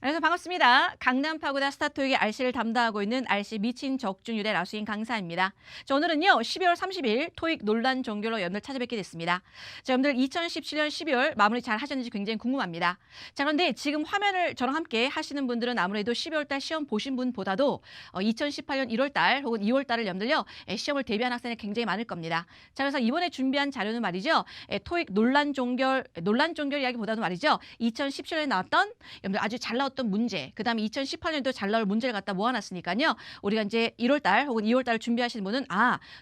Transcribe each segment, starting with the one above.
안녕하세요. 반갑습니다. 강남 파고다 스타토익의 RC를 담당하고 있는 RC 미친 적중률의 라수인 강사입니다. 자, 오늘은요 12월 30일 토익 논란 종결로 여러분들 찾아뵙게 됐습니다. 자, 여러분들 2017년 12월 마무리 잘 하셨는지 굉장히 궁금합니다. 자, 그런데 지금 화면을 저랑 함께 하시는 분들은 아무래도 12월 달 시험 보신 분보다도 2018년 1월 달 혹은 2월 달을 여러분들요 시험을 대비한 학생이 굉장히 많을 겁니다. 자, 그래서 이번에 준비한 자료는 말이죠. 토익 논란 종결 이야기보다도 말이죠. 2017년에 나왔던 여러분들 아주 잘 나왔던 문제, 그 다음에 2018년도 잘 나올 문제를 갖다 모아놨으니까요. 우리가 이제 1월달 혹은 2월달을 준비하시는 분은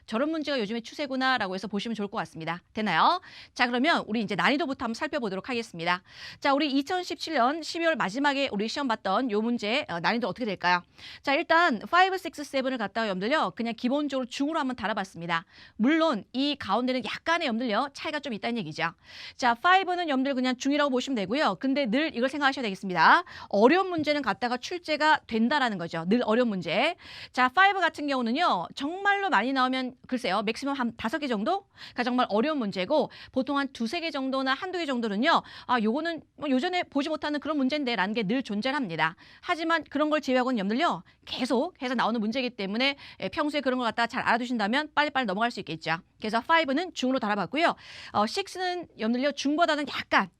저런 문제가 요즘에 추세구나라고 해서 보시면 좋을 것 같습니다. 됐나요? 자, 그러면 우리 이제 난이도부터 한번 살펴보도록 하겠습니다. 자, 우리 2017년 12월 마지막에 우리 시험 봤던 요 문제 난이도 어떻게 될까요? 자, 일단 5, 6, 7을 갖다가 여러분들요 그냥 기본적으로 중으로 한번 달아봤습니다. 물론 이 가운데는 약간의 여러분들요 차이가 좀 있다는 얘기죠. 자, 5는 여러분들 그냥 중이라고 보시면 되고요. 근데 늘 이걸 생각하셔야 되겠습니다. 어려운 문제는 갖다가 출제가 된다라는 거죠. 늘 어려운 문제. 자, 5 같은 경우는요. 정말로 많이 나오면 글쎄요. 맥시멈 한 5개 정도? 가 정말 어려운 문제고 보통 한 2-3개 정도나 한두 개 정도는요. 요거는 뭐 요전에 보지 못하는 그런 문제인데 라는 게 늘 존재를 합니다. 하지만 그런 걸 제외하고는 여러분들요. 계속 해서 나오는 문제이기 때문에 평소에 그런 걸 갖다가 잘 알아두신다면 빨리빨리 넘어갈 수 있겠죠. 그래서 5는 중으로 달아봤고요. 6는 여러분들요. 중보다는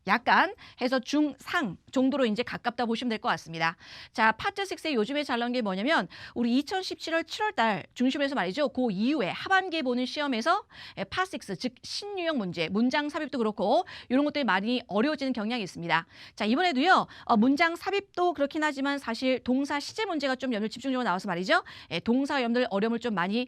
약간 해서 중상 정도로 이제 가깝다 보시면 될 것 같습니다. 자, 파트 6에 요즘에 잘 나온 게 뭐냐면 우리 2017년 7월 달 중심에서 말이죠. 그 이후에 하반기에 보는 시험에서 파6, 즉 신유형 문제, 문장 삽입도 그렇고 이런 것들이 많이 어려워지는 경향이 있습니다. 자, 이번에도요. 문장 삽입도 그렇긴 하지만 사실 동사 시제 문제가 좀 여러분들 집중적으로 나와서 말이죠. 동사 여러분들 어려움을 좀 많이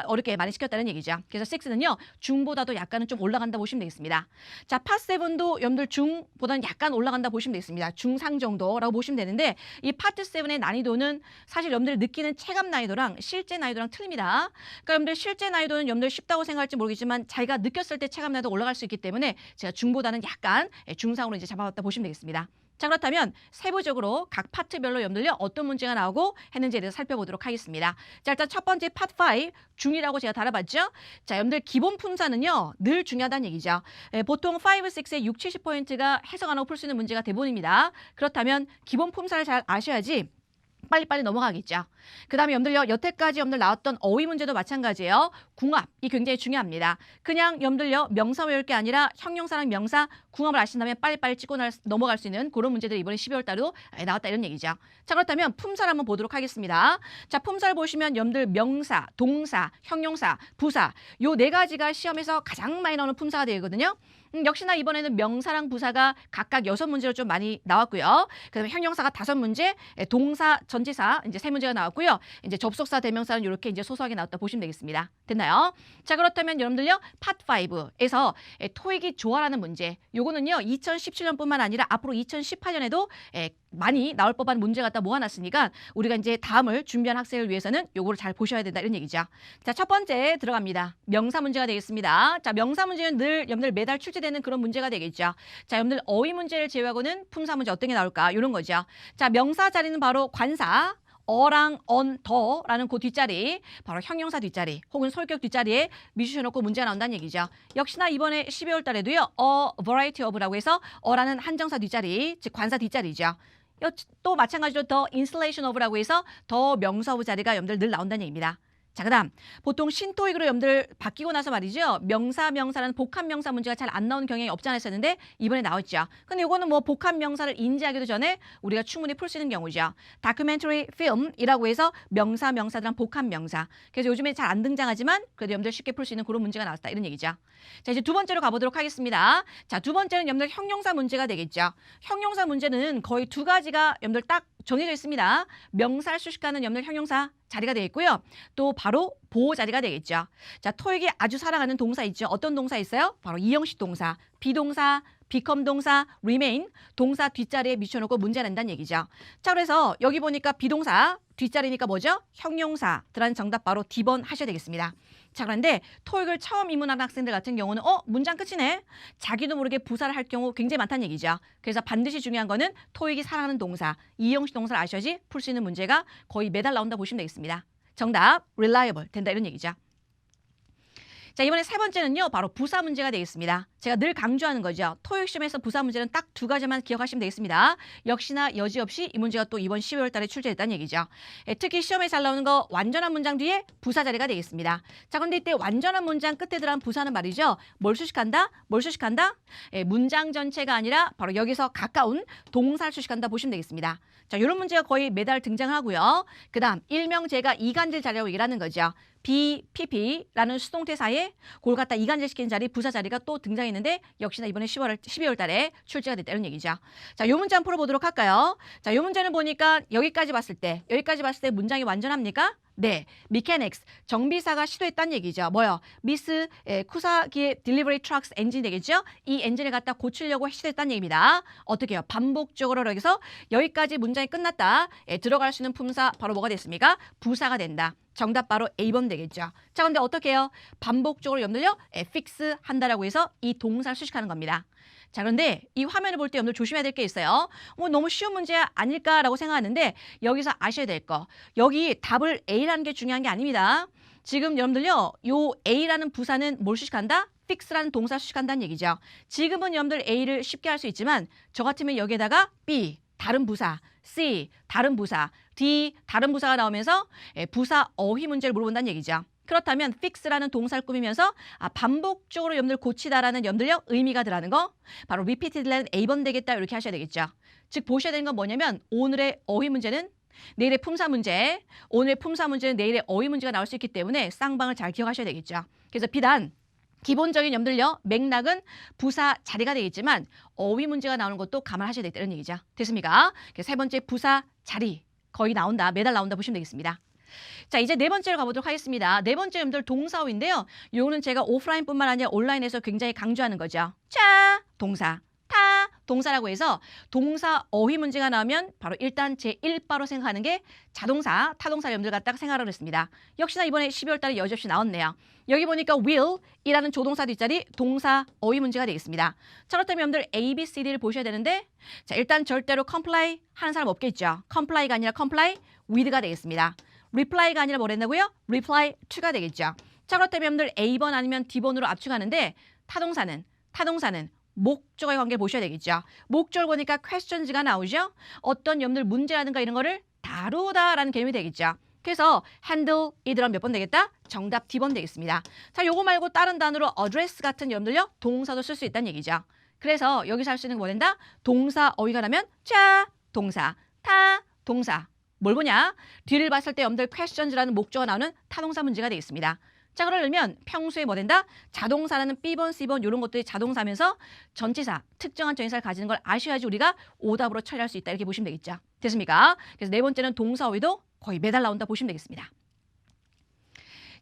어렵게 많이 시켰다는 얘기죠. 그래서 6는요. 중보다도 약간은 좀 올라간다 보시면 되겠습니다. 자, 파7도 여러분들 중보다는 약간 올라간다 보시면 되겠습니다. 중상 정도라고 보시면 되는데 이 파트 7의 난이도는 사실 여러분들 느끼는 체감 난이도랑 실제 난이도랑 틀립니다. 그러니까 여러분들 실제 난이도는 여러분들 쉽다고 생각할지 모르겠지만 자기가 느꼈을 때 체감 난이도 올라갈 수 있기 때문에 제가 중보다는 약간 중상으로 이제 잡아봤다 보시면 되겠습니다. 자, 그렇다면 세부적으로 각 파트별로 여러분들요 어떤 문제가 나오고 했는지에 대해서 살펴보도록 하겠습니다. 자, 일단 첫 번째 파트 5 중이라고 제가 달아봤죠. 자, 여러분들 기본 품사는요 늘 중요하다는 얘기죠. 보통 5, 6의 6, 70%가 해석 안 하고 풀 수 있는 문제가 대부분입니다. 그렇다면 기본 품사를 잘 아셔야지 빨리빨리 넘어가겠죠. 그 다음에 여러분들요, 여태까지 여러분들 나왔던 어휘 문제도 마찬가지예요. 궁합이 굉장히 중요합니다. 그냥 여러분들요, 명사 외울 게 아니라 형용사랑 명사, 궁합을 아신다면 빨리빨리 찍고 넘어갈 수 있는 그런 문제들이 이번에 12월 달에도 나왔다 이런 얘기죠. 자, 그렇다면 품사를 한번 보도록 하겠습니다. 자, 품사를 보시면 여러분들 명사, 동사, 형용사, 부사 요 네 가지가 시험에서 가장 많이 나오는 품사가 되거든요. 역시나 이번에는 명사랑 부사가 각각 6문제로 좀 많이 나왔고요. 그다음에 형용사가 5문제, 동사, 전치사 이제 3문제가 나왔고요. 이제 접속사, 대명사는 이렇게 이제 소소하게 나왔다 보시면 되겠습니다. 됐나요? 자, 그렇다면 여러분들요. 파트 5에서 토익이 좋아라는 문제. 요거는요. 2017년뿐만 아니라 앞으로 2018년에도 많이 나올 법한 문제 갖다 모아놨으니까 우리가 이제 다음을 준비한 학생을 위해서는 요거를 잘 보셔야 된다 이런 얘기죠. 자, 첫 번째 들어갑니다. 명사 문제가 되겠습니다. 자, 명사 문제는 늘 여러분들 매달 출제되는 그런 문제가 되겠죠. 자, 여러분들 어휘 문제를 제외하고는 품사 문제 어떤 게 나올까 이런 거죠. 자, 명사 자리는 바로 관사. 어랑 언, 더라는 그 뒷자리, 바로 형용사 뒷자리 혹은 솔격 뒷자리에 미주셔놓고 문제가 나온다는 얘기죠. 역시나 이번에 12월 달에도요. variety of라고 해서 어라는 한정사 뒷자리, 즉 관사 뒷자리죠. 또 마찬가지로 더 installation of라고 해서 더 명사부 자리가 여러분들 늘 나온다는 얘기입니다. 자, 그다음 보통 신토익으로 여러분들 바뀌고 나서 말이죠. 명사라는 복합명사 문제가 잘 안 나오는 경향이 없지 않아 있었는데 이번에 나왔죠. 근데 이거는 뭐 복합명사를 인지하기도 전에 우리가 충분히 풀 수 있는 경우죠. 다큐멘터리 필름이라고 해서 명사들한 복합명사. 그래서 요즘에 잘 안 등장하지만 그래도 여러분들 쉽게 풀 수 있는 그런 문제가 나왔다 이런 얘기죠. 자, 이제 두 번째로 가보도록 하겠습니다. 자, 두 번째는 여러분들 형용사 문제가 되겠죠. 형용사 문제는 거의 두 가지가 여러분들 딱 정해져 있습니다. 명사를 수식하는 여러분들 형용사 자리가 되어 있고요. 또 바로 보호 자리가 되겠죠. 자, 토익이 아주 사랑하는 동사 있죠. 어떤 동사 있어요? 바로 이형식 동사, 비동사, become 동사, remain 동사 뒷자리에 미쳐놓고 문제 낸다는 얘기죠. 자, 그래서 여기 보니까 비동사 뒷자리니까 뭐죠? 형용사 들어가는 정답 바로 D번 하셔야 되겠습니다. 자, 그런데 토익을 처음 입문하는 학생들 같은 경우는 문장 끝이네. 자기도 모르게 부사를 할 경우 굉장히 많다는 얘기죠. 그래서 반드시 중요한 거는 토익이 사랑하는 동사, 이형식 동사를 아셔야지 풀 수 있는 문제가 거의 매달 나온다 보시면 되겠습니다. 정답, reliable 된다 이런 얘기죠. 자, 이번에 세 번째는요. 바로 부사 문제가 되겠습니다. 제가 늘 강조하는 거죠. 토익 시험에서 부사 문제는 딱 두 가지만 기억하시면 되겠습니다. 역시나 여지없이 이 문제가 또 이번 12월 달에 출제됐다는 얘기죠. 특히 시험에 잘 나오는 거 완전한 문장 뒤에 부사 자리가 되겠습니다. 자, 그런데 이때 완전한 문장 끝에 들어간 부사는 말이죠. 뭘 수식한다? 뭘 수식한다? 문장 전체가 아니라 바로 여기서 가까운 동사를 수식한다 보시면 되겠습니다. 자, 이런 문제가 거의 매달 등장하고요. 그 다음 일명 제가 이간질 자리라고 얘기를 하는 거죠. BPP라는 수동태 사이에 그걸 갖다 이간질시킨 자리, 부사 자리가 또 등장했는데 역시나 이번에 12월 달에 출제가 됐다는 얘기죠. 자, 이 문제 한번 풀어보도록 할까요? 자, 이 문제는 보니까 여기까지 봤을 때 문장이 완전합니까? 네, mechanics, 정비사가 시도했다는 얘기죠. 뭐요? 미스 쿠사기의 delivery trucks 엔진 되겠죠? 이 엔진을 갖다 고치려고 시도했다는 얘기입니다. 어떻게 해요? 반복적으로 여기서 여기까지 문장이 끝났다. 들어갈 수 있는 품사 바로 뭐가 됐습니까? 부사가 된다. 정답 바로 A번 되겠죠. 자, 근데 어떻게 해요? 반복적으로 염들려 fix 한다라고 해서 이 동사를 수식하는 겁니다. 자, 그런데 이 화면을 볼 때 여러분들 조심해야 될 게 있어요. 너무 쉬운 문제 아닐까라고 생각하는데 여기서 아셔야 될 거. 여기 답을 A라는 게 중요한 게 아닙니다. 지금 여러분들요. 요 A라는 부사는 뭘 수식한다? fix라는 동사 수식한다는 얘기죠. 지금은 여러분들 A를 쉽게 할 수 있지만 저 같으면 여기에다가 B, 다른 부사, C, 다른 부사, D, 다른 부사가 나오면서 부사 어휘 문제를 물어본다는 얘기죠. 그렇다면 fix라는 동사를 꾸미면서 반복적으로 여러분들 고치다라는 여러분들요 의미가 들어가는 거 바로 repeated라는 A번 되겠다 이렇게 하셔야 되겠죠. 즉 보셔야 되는 건 뭐냐면 오늘의 어휘 문제는 내일의 품사 문제, 오늘의 품사 문제는 내일의 어휘 문제가 나올 수 있기 때문에 쌍방을 잘 기억하셔야 되겠죠. 그래서 비단 기본적인 염들요 맥락은 부사 자리가 되겠지만 어휘 문제가 나오는 것도 감안하셔야 되겠다는 얘기죠. 됐습니까? 그래서 세 번째 부사 자리 거의 나온다, 매달 나온다 보시면 되겠습니다. 자, 이제 네 번째로 가보도록 하겠습니다. 네 번째 염들 동사어인데요. 요거는 제가 오프라인뿐만 아니라 온라인에서 굉장히 강조하는 거죠. 자, 동사, 타, 동사라고 해서 동사 어휘 문제가 나오면 바로 일단 제1바로 생각하는 게 자동사, 타동사 염들 갖다가 생각을 했습니다. 역시나 이번에 12월 달에 여지없이 나왔네요. 여기 보니까 will이라는 조동사 뒷자리 동사 어휘 문제가 되겠습니다. 자, 그렇다면 여러분들 A, B, C, D를 보셔야 되는데 자, 일단 절대로 comply 하는 사람 없겠죠. comply가 아니라 comply with가 되겠습니다. reply가 아니라 뭐랬나고요? reply to가 되겠죠. 자, 그렇다면 여러분들 A번 아니면 D번으로 압축하는데 타동사는 목적어의 관계를 보셔야 되겠죠. 목적을 보니까 questions가 나오죠. 어떤 여러분들 문제라든가 이런 거를 다루다라는 개념이 되겠죠. 그래서 handle 이 들어가면 몇 번 되겠다? 정답 D번 되겠습니다. 자, 요거 말고 다른 단어로 address 같은 여러분들요 동사도 쓸 수 있다는 얘기죠. 그래서 여기서 할 수 있는 거 뭐 된다? 동사 어휘가 나면 자, 동사, 타, 동사. 뭘 보냐? 뒤를 봤을 때 여러분들 questions라는 목적어가 나오는 타동사 문제가 되겠습니다. 자, 그러려면 평소에 뭐 된다? 자동사라는 B번, C번 이런 것들이 자동사면서 전치사, 특정한 전치사를 가지는 걸 아셔야지 우리가 오답으로 처리할 수 있다 이렇게 보시면 되겠죠. 됐습니까? 그래서 네 번째는 동사 어휘도 거의 매달 나온다 보시면 되겠습니다.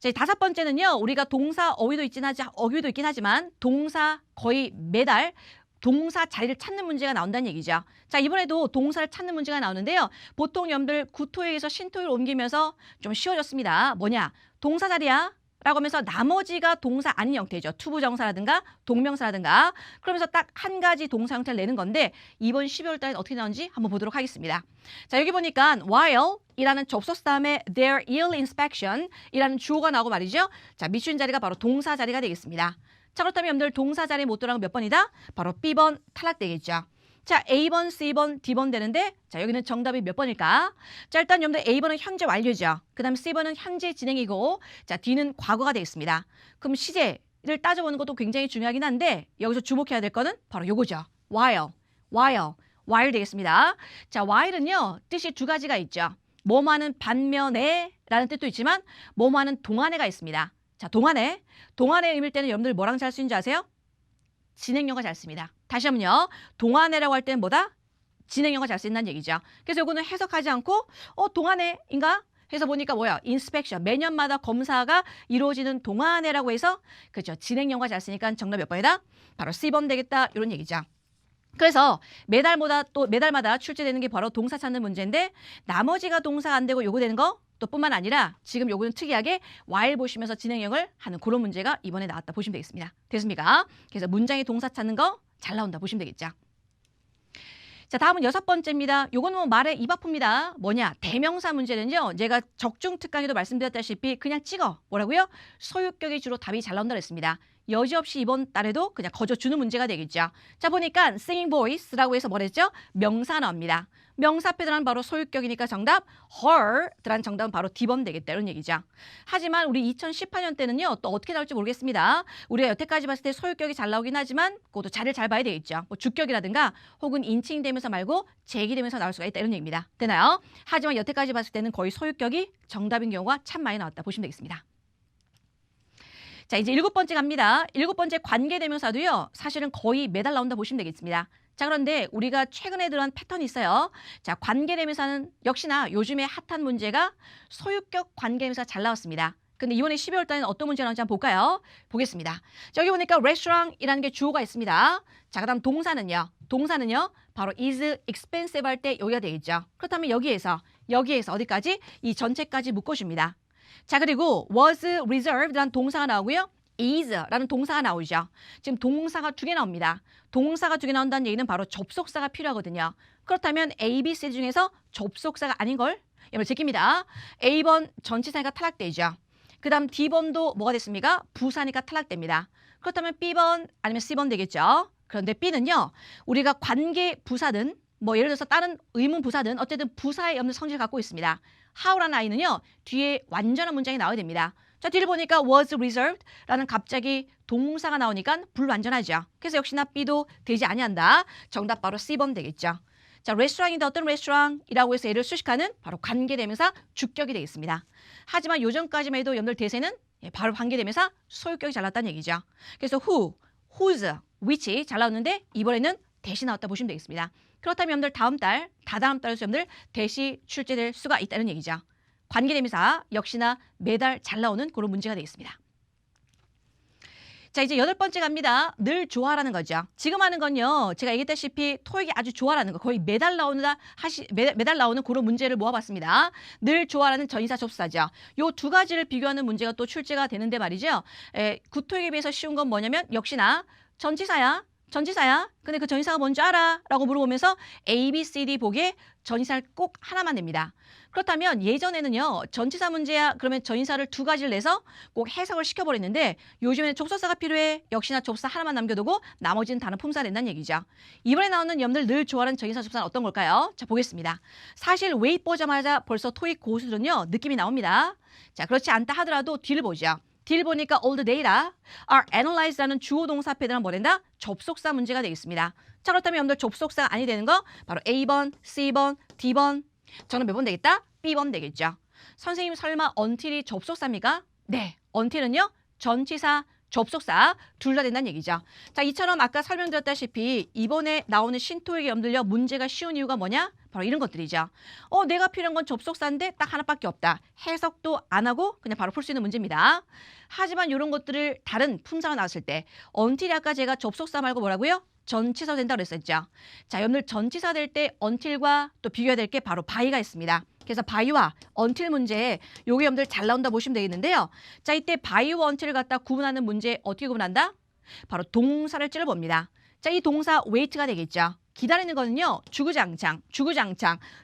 자, 다섯 번째는요. 우리가 동사 어휘도 있긴 하지만 동사 거의 매달 동사 자리를 찾는 문제가 나온다는 얘기죠. 자, 이번에도 동사를 찾는 문제가 나오는데요. 보통 여러분들 구토익에서 신토익을 옮기면서 좀 쉬워졌습니다. 뭐냐? 동사 자리야? 라고 하면서 나머지가 동사 아닌 형태죠. 투부정사라든가 동명사라든가 그러면서 딱 한 가지 동사 형태를 내는 건데 이번 12월 달에 어떻게 나오는지 한번 보도록 하겠습니다. 자, 여기 보니까 while 이라는 접속사 다음에 their yearly inspection 이라는 주어가 나오고 말이죠. 자, 미춘 자리가 바로 동사 자리가 되겠습니다. 자, 그렇다면 여러분들 동사 자리에 못 들어간 몇 번이다? 바로 B번 탈락되겠죠. 자, A번, C번, D번 되는데 자, 여기는 정답이 몇 번일까? 자, 일단 여러분들 A번은 현재 완료죠. 그 다음 C번은 현재 진행이고 자, D는 과거가 되겠습니다. 그럼 시제를 따져보는 것도 굉장히 중요하긴 한데 여기서 주목해야 될 거는 바로 요거죠. while 되겠습니다. 자, while은요 뜻이 두 가지가 있죠. 뭐뭐하는 반면에 라는 뜻도 있지만 뭐뭐하는 동안에가 있습니다. 자, 동안에 의미일 때는 여러분들 뭐랑 잘 쓰는지 아세요? 진행형과 잘 씁니다. 다시 한번요. 동안에라고 할 때는 뭐다? 진행형과 잘 쓴다는 얘기죠. 그래서 이거는 해석하지 않고 동안에인가? 해서 보니까 뭐야? inspection. 매년마다 검사가 이루어지는 동안에라고 해서 그렇죠. 진행형과 잘 쓰니까 정답 몇 번이다? 바로 C번 되겠다. 이런 얘기죠. 그래서 매달마다 출제되는 게 바로 동사 찾는 문제인데 나머지가 동사가 안 되고 요거 되는 거 또 뿐만 아니라 지금 요거는 특이하게 while 보시면서 진행형을 하는 그런 문제가 이번에 나왔다 보시면 되겠습니다. 됐습니까? 그래서 문장의 동사 찾는 거 잘 나온다 보시면 되겠죠. 자, 다음은 6번째입니다. 요거는 뭐 말의 입 아픕니다. 뭐냐? 대명사 문제는요. 제가 적중 특강에도 말씀드렸다시피 그냥 찍어. 뭐라고요? 소유격이 주로 답이 잘 나온다 그랬습니다. 여지없이 이번 달에도 그냥 거저 주는 문제가 되겠죠. 자, 보니까 singing voice라고 해서 뭐랬죠? 명사 나옵니다. 명사 앞에 들어간 바로 소유격이니까 정답 her 들어간 정답은 바로 D번 되겠다 이런 얘기죠. 하지만 우리 2018년 때는요. 또 어떻게 나올지 모르겠습니다. 우리가 여태까지 봤을 때 소유격이 잘 나오긴 하지만 그것도 자리를 잘 봐야 되겠죠. 뭐 주격이라든가 혹은 인칭되면서 말고 제기되면서 나올 수가 있다 이런 얘기입니다. 되나요? 하지만 여태까지 봤을 때는 거의 소유격이 정답인 경우가 참 많이 나왔다 보시면 되겠습니다. 자, 이제 7번째 갑니다. 7번째 관계대명사도요. 사실은 거의 매달 나온다 보시면 되겠습니다. 자, 그런데 우리가 최근에 들어간 패턴이 있어요. 자, 관계대명사는 역시나 요즘에 핫한 문제가 소유격 관계대명사 잘 나왔습니다. 근데 이번에 12월 달에는 어떤 문제가 나오는지 한번 볼까요? 보겠습니다. 자, 여기 보니까 restaurant이라는 게 주어가 있습니다. 자, 그다음 동사는요. 동사는요. 바로 is expensive 할 때 여기가 되겠죠. 그렇다면 여기에서 어디까지? 이 전체까지 묶어줍니다. 자, 그리고 was reserved라는 동사가 나오고요. is라는 동사가 나오죠. 지금 동사가 2개 나옵니다. 동사가 2개 나온다는 얘기는 바로 접속사가 필요하거든요. 그렇다면 A, B, C 중에서 접속사가 아닌 걸 여러분 제낍니다. A번 전치사니까 탈락되죠. 그 다음 D번도 뭐가 됐습니까? 부사니까 탈락됩니다. 그렇다면 B번 아니면 C번 되겠죠. 그런데 B는요. 우리가 관계 부사든 뭐 예를 들어서 다른 의문 부사든 어쨌든 부사에 없는 성질을 갖고 있습니다. how라는 아이는요. 뒤에 완전한 문장이 나와야 됩니다. 자, 뒤를 보니까 was reserved라는 갑자기 동사가 나오니까 불완전하죠. 그래서 역시나 B도 되지 아니한다. 정답 바로 C번 되겠죠. 자, 레스토랑인데 어떤 레스토랑이라고 해서 얘를 수식하는 바로 관계대명사 주격이 되겠습니다. 하지만 요전까지만 해도 여러분들 대세는 바로 관계대명사 소유격이 잘 나왔다는 얘기죠. 그래서 who, whose, which 잘 나왔는데 이번에는 대시 나왔다 보시면 되겠습니다. 그렇다면 여러분들 다음 달, 다다음 달에서 여러분들 대시 출제될 수가 있다는 얘기죠. 관계대명사 역시나 매달 잘 나오는 그런 문제가 되겠습니다. 자, 이제 8번째 갑니다. 늘 좋아라는 거죠. 지금 하는 건요. 제가 얘기했다시피 토익이 아주 좋아라는 거. 거의 매달 나오는 그런 문제를 모아봤습니다. 늘 좋아라는 전치사 접수사죠. 요 두 가지를 비교하는 문제가 또 출제가 되는데 말이죠. 구토익에 비해서 쉬운 건 뭐냐면 역시나 전치사야. 근데 그 전치사가 뭔지 알아? 라고 물어보면서 A, B, C, D 보기에 전치사를 꼭 하나만 냅니다. 그렇다면 예전에는요. 전치사 문제야 그러면 전치사를 2가지를 내서 꼭 해석을 시켜버렸는데 요즘에는 접속사가 필요해. 역시나 접속사 하나만 남겨두고 나머지는 다른 품사가 된다는 얘기죠. 이번에 나오는 여러분들 늘 좋아하는 전치사 접속사는 어떤 걸까요? 자, 보겠습니다. 사실 웨이트 보자마자 벌써 토익 고수들은요. 느낌이 나옵니다. 자, 그렇지 않다 하더라도 뒤를 보죠. 뒤를 보니까 all the data are analyzed라는 주어 동사 앞에 들어간 뭐된다? 접속사 문제가 되겠습니다. 자, 그렇다면 여러분들 접속사가 아니 되는 거 바로 A번, C번, D번. 저는 몇 번 되겠다? B번 되겠죠. 선생님 설마 until이 접속사입니까? 네, until은요. 전치사, 접속사 둘 다 된다는 얘기죠. 자, 이처럼 아까 설명드렸다시피 이번에 나오는 신토익의 여러분들요. 문제가 쉬운 이유가 뭐냐? 바로 이런 것들이죠. 내가 필요한 건 접속사인데 딱 하나밖에 없다. 해석도 안 하고 그냥 바로 풀 수 있는 문제입니다. 하지만 이런 것들을 다른 품사가 나왔을 때 until이 아까 제가 접속사 말고 뭐라고요? 전치사 된다고 그랬었죠. 자, 여러분들 전치사 될 때 until과 또 비교해야 될 게 바로 by가 있습니다. 그래서 by와 until 문제에 요게 여러분들 잘 나온다 보시면 되겠는데요. 자, 이때 by와 until을 갖다 구분하는 문제 어떻게 구분한다? 바로 동사를 찔러봅니다. 자, 이 동사 wait가 되겠죠. 기다리는 거는요. 주구장창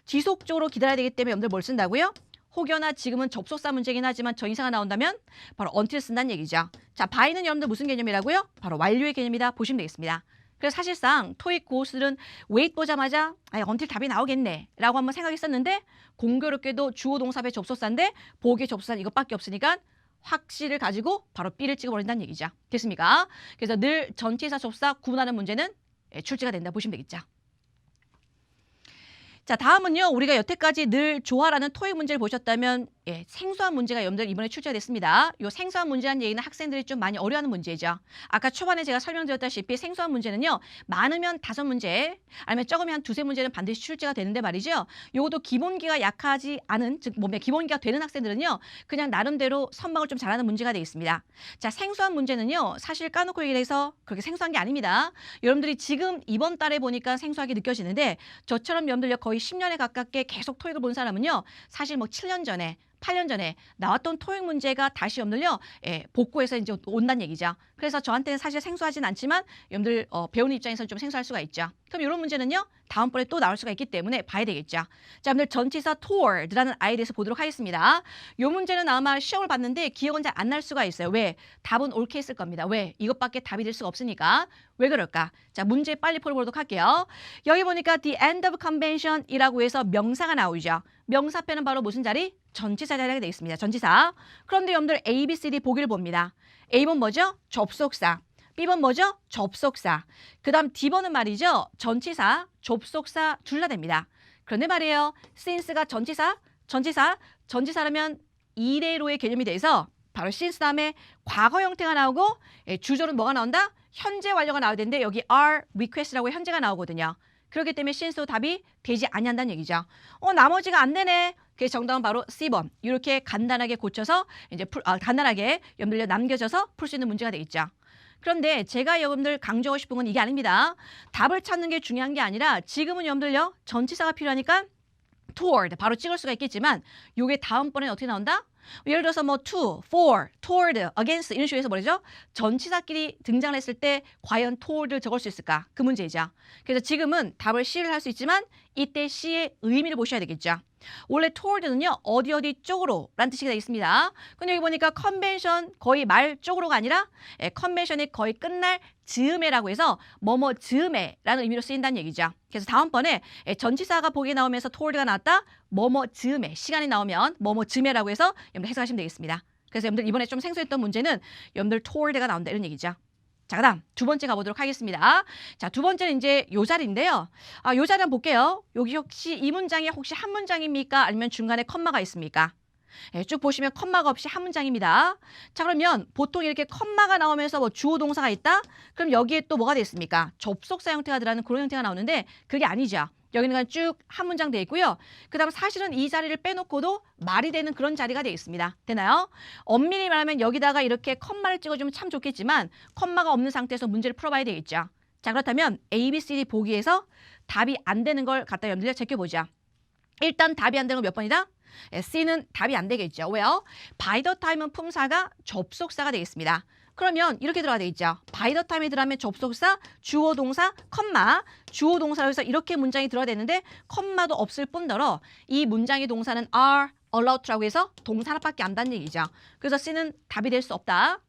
지속적으로 기다려야 되기 때문에 여러분들 뭘 쓴다고요? 혹여나 지금은 접속사 문제긴 하지만 전치사가 나온다면 바로 until 쓴다는 얘기죠. 자, by는 여러분들 무슨 개념이라고요? 바로 완료의 개념이다 보시면 되겠습니다. 그래서 사실상 토익 고수들은 웨이트 보자마자 until 답이 나오겠네 라고 한번 생각했었는데 공교롭게도 주어 동사 앞에 접속사인데 보기에 접속사는 이것밖에 없으니까 확실을 가지고 바로 B를 찍어버린다는 얘기죠. 됐습니까? 그래서 늘 전치사 접속사 구분하는 문제는 출제가 된다 보시면 되겠죠. 자, 다음은요. 우리가 여태까지 늘 좋아라는 토익 문제를 보셨다면 생소한 문제가 여러분들 이번에 출제가 됐습니다. 이 생소한 문제라는 얘기는 학생들이 좀 많이 어려워하는 문제죠. 아까 초반에 제가 설명드렸다시피 생소한 문제는요. 많으면 5문제 아니면 적으면 한 2-3문제는 반드시 출제가 되는데 말이죠. 이것도 기본기가 약하지 않은 즉 몸에 기본기가 되는 학생들은요. 그냥 나름대로 선방을 좀 잘하는 문제가 되겠습니다. 자, 생소한 문제는요. 사실 까놓고 얘기를 해서 그렇게 생소한 게 아닙니다. 여러분들이 지금 이번 달에 보니까 생소하게 느껴지는데 저처럼 여러분들 거의 10년에 가깝게 계속 토익을 본 사람은요. 사실 뭐 7년 전에 8년 전에 나왔던 토익 문제가 다시 여러분들요. 복구해서 이제 온다는 얘기죠. 그래서 저한테는 사실 생소하진 않지만 여러분들 배우는 입장에서는 좀 생소할 수가 있죠. 그럼 이런 문제는요. 다음번에 또 나올 수가 있기 때문에 봐야 되겠죠. 자, 여러분들 전치사 toward라는 아이에 대해서 보도록 하겠습니다. 이 문제는 아마 시험을 봤는데 기억은 잘 안 날 수가 있어요. 왜? 답은 옳게 했을 겁니다. 왜? 이것밖에 답이 될 수가 없으니까. 왜 그럴까? 자, 문제 빨리 풀어보도록 할게요. 여기 보니까 the end of convention이라고 해서 명사가 나오죠. 명사표는 바로 무슨 자리? 전치사 자리가 되겠습니다. 전치사. 그런데 여러분들 A, B, C, D 보기를 봅니다. A번 뭐죠? 접속사. B번 뭐죠? 접속사. 그 다음 D번은 말이죠. 전치사, 접속사 둘 다 됩니다. 그런데 말이에요. since가 전치사라면 이래로의 개념이 돼서 바로 since 다음에 과거 형태가 나오고 주절은 뭐가 나온다? 현재 완료가 나와야 되는데 여기 are request라고 현재가 나오거든요. 그렇기 때문에 since도 답이 되지 아니한다는 얘기죠. 나머지가 안 되네. 그래서 정답은 바로 C번. 이렇게 간단하게 고쳐서 이제 간단하게 여러분들 남겨져서 풀 수 있는 문제가 되겠죠. 그런데 제가 여러분들 강조하고 싶은 건 이게 아닙니다. 답을 찾는 게 중요한 게 아니라 지금은 여러분들요. 전치사가 필요하니까 toward 바로 찍을 수가 있겠지만 요게 다음번에 어떻게 나온다? 예를 들어서 뭐 to, for, toward, against 이런 식으로 해서 뭐죠? 전치사끼리 등장을 했을 때 과연 toward를 적을 수 있을까? 그 문제이죠. 그래서 지금은 답을 C를 할 수 있지만 이때 C의 의미를 보셔야 되겠죠. 원래 toward는요. 어디 쪽으로 라는 뜻이 되겠습니다. 근데 여기 보니까 컨벤션 거의 말 쪽으로가 아니라 컨벤션이 거의 끝날 즈음에라고 해서 뭐뭐 즈음에라는 의미로 쓰인다는 얘기죠. 그래서 다음번에 전치사가 보기에 나오면서 toward가 나왔다. 뭐뭐 즈음에 시간이 나오면 뭐뭐 즈음에라고 해서 여러분들 해석하시면 되겠습니다. 그래서 여러분들 이번에 좀 생소했던 문제는 여러분들 toward가 나온다 이런 얘기죠. 자, 그다음 두 번째 가보도록 하겠습니다. 자, 두 번째는 이제 요 자리인데요. 요 자리 한번 볼게요. 여기 혹시 이 문장이 혹시 한 문장입니까? 아니면 중간에 컴마가 있습니까? 쭉 보시면 컴마가 없이 한 문장입니다. 자, 그러면 보통 이렇게 컴마가 나오면서 뭐 주어 동사가 있다? 그럼 여기에 또 뭐가 되겠습니까? 접속사 형태가 들어가는 그런 형태가 나오는데 그게 아니죠. 여기는 그냥 쭉 한 문장 되어 있고요. 그 다음 사실은 이 자리를 빼놓고도 말이 되는 그런 자리가 되어 있습니다. 되나요? 엄밀히 말하면 여기다가 이렇게 컴마를 찍어주면 참 좋겠지만 컴마가 없는 상태에서 문제를 풀어봐야 되겠죠. 자, 그렇다면 A, B, C, D 보기에서 답이 안 되는 걸 갖다 여러분들 제껴보자. 일단 답이 안 되는 건 몇 번이다? C는 답이 안 되겠죠. 왜요? by the time은 품사가 접속사가 되겠습니다. 그러면 이렇게 들어가야 되겠죠. by the time에 들어가면 접속사, 주어 동사, 컴마, 주어 동사로 해서 이렇게 문장이 들어야 되는데 컴마도 없을 뿐더러 이 문장의 동사는 are allowed 라고 해서 동사 하나밖에 안 단다는 얘기죠. 그래서 C는 답이 될 수 없다.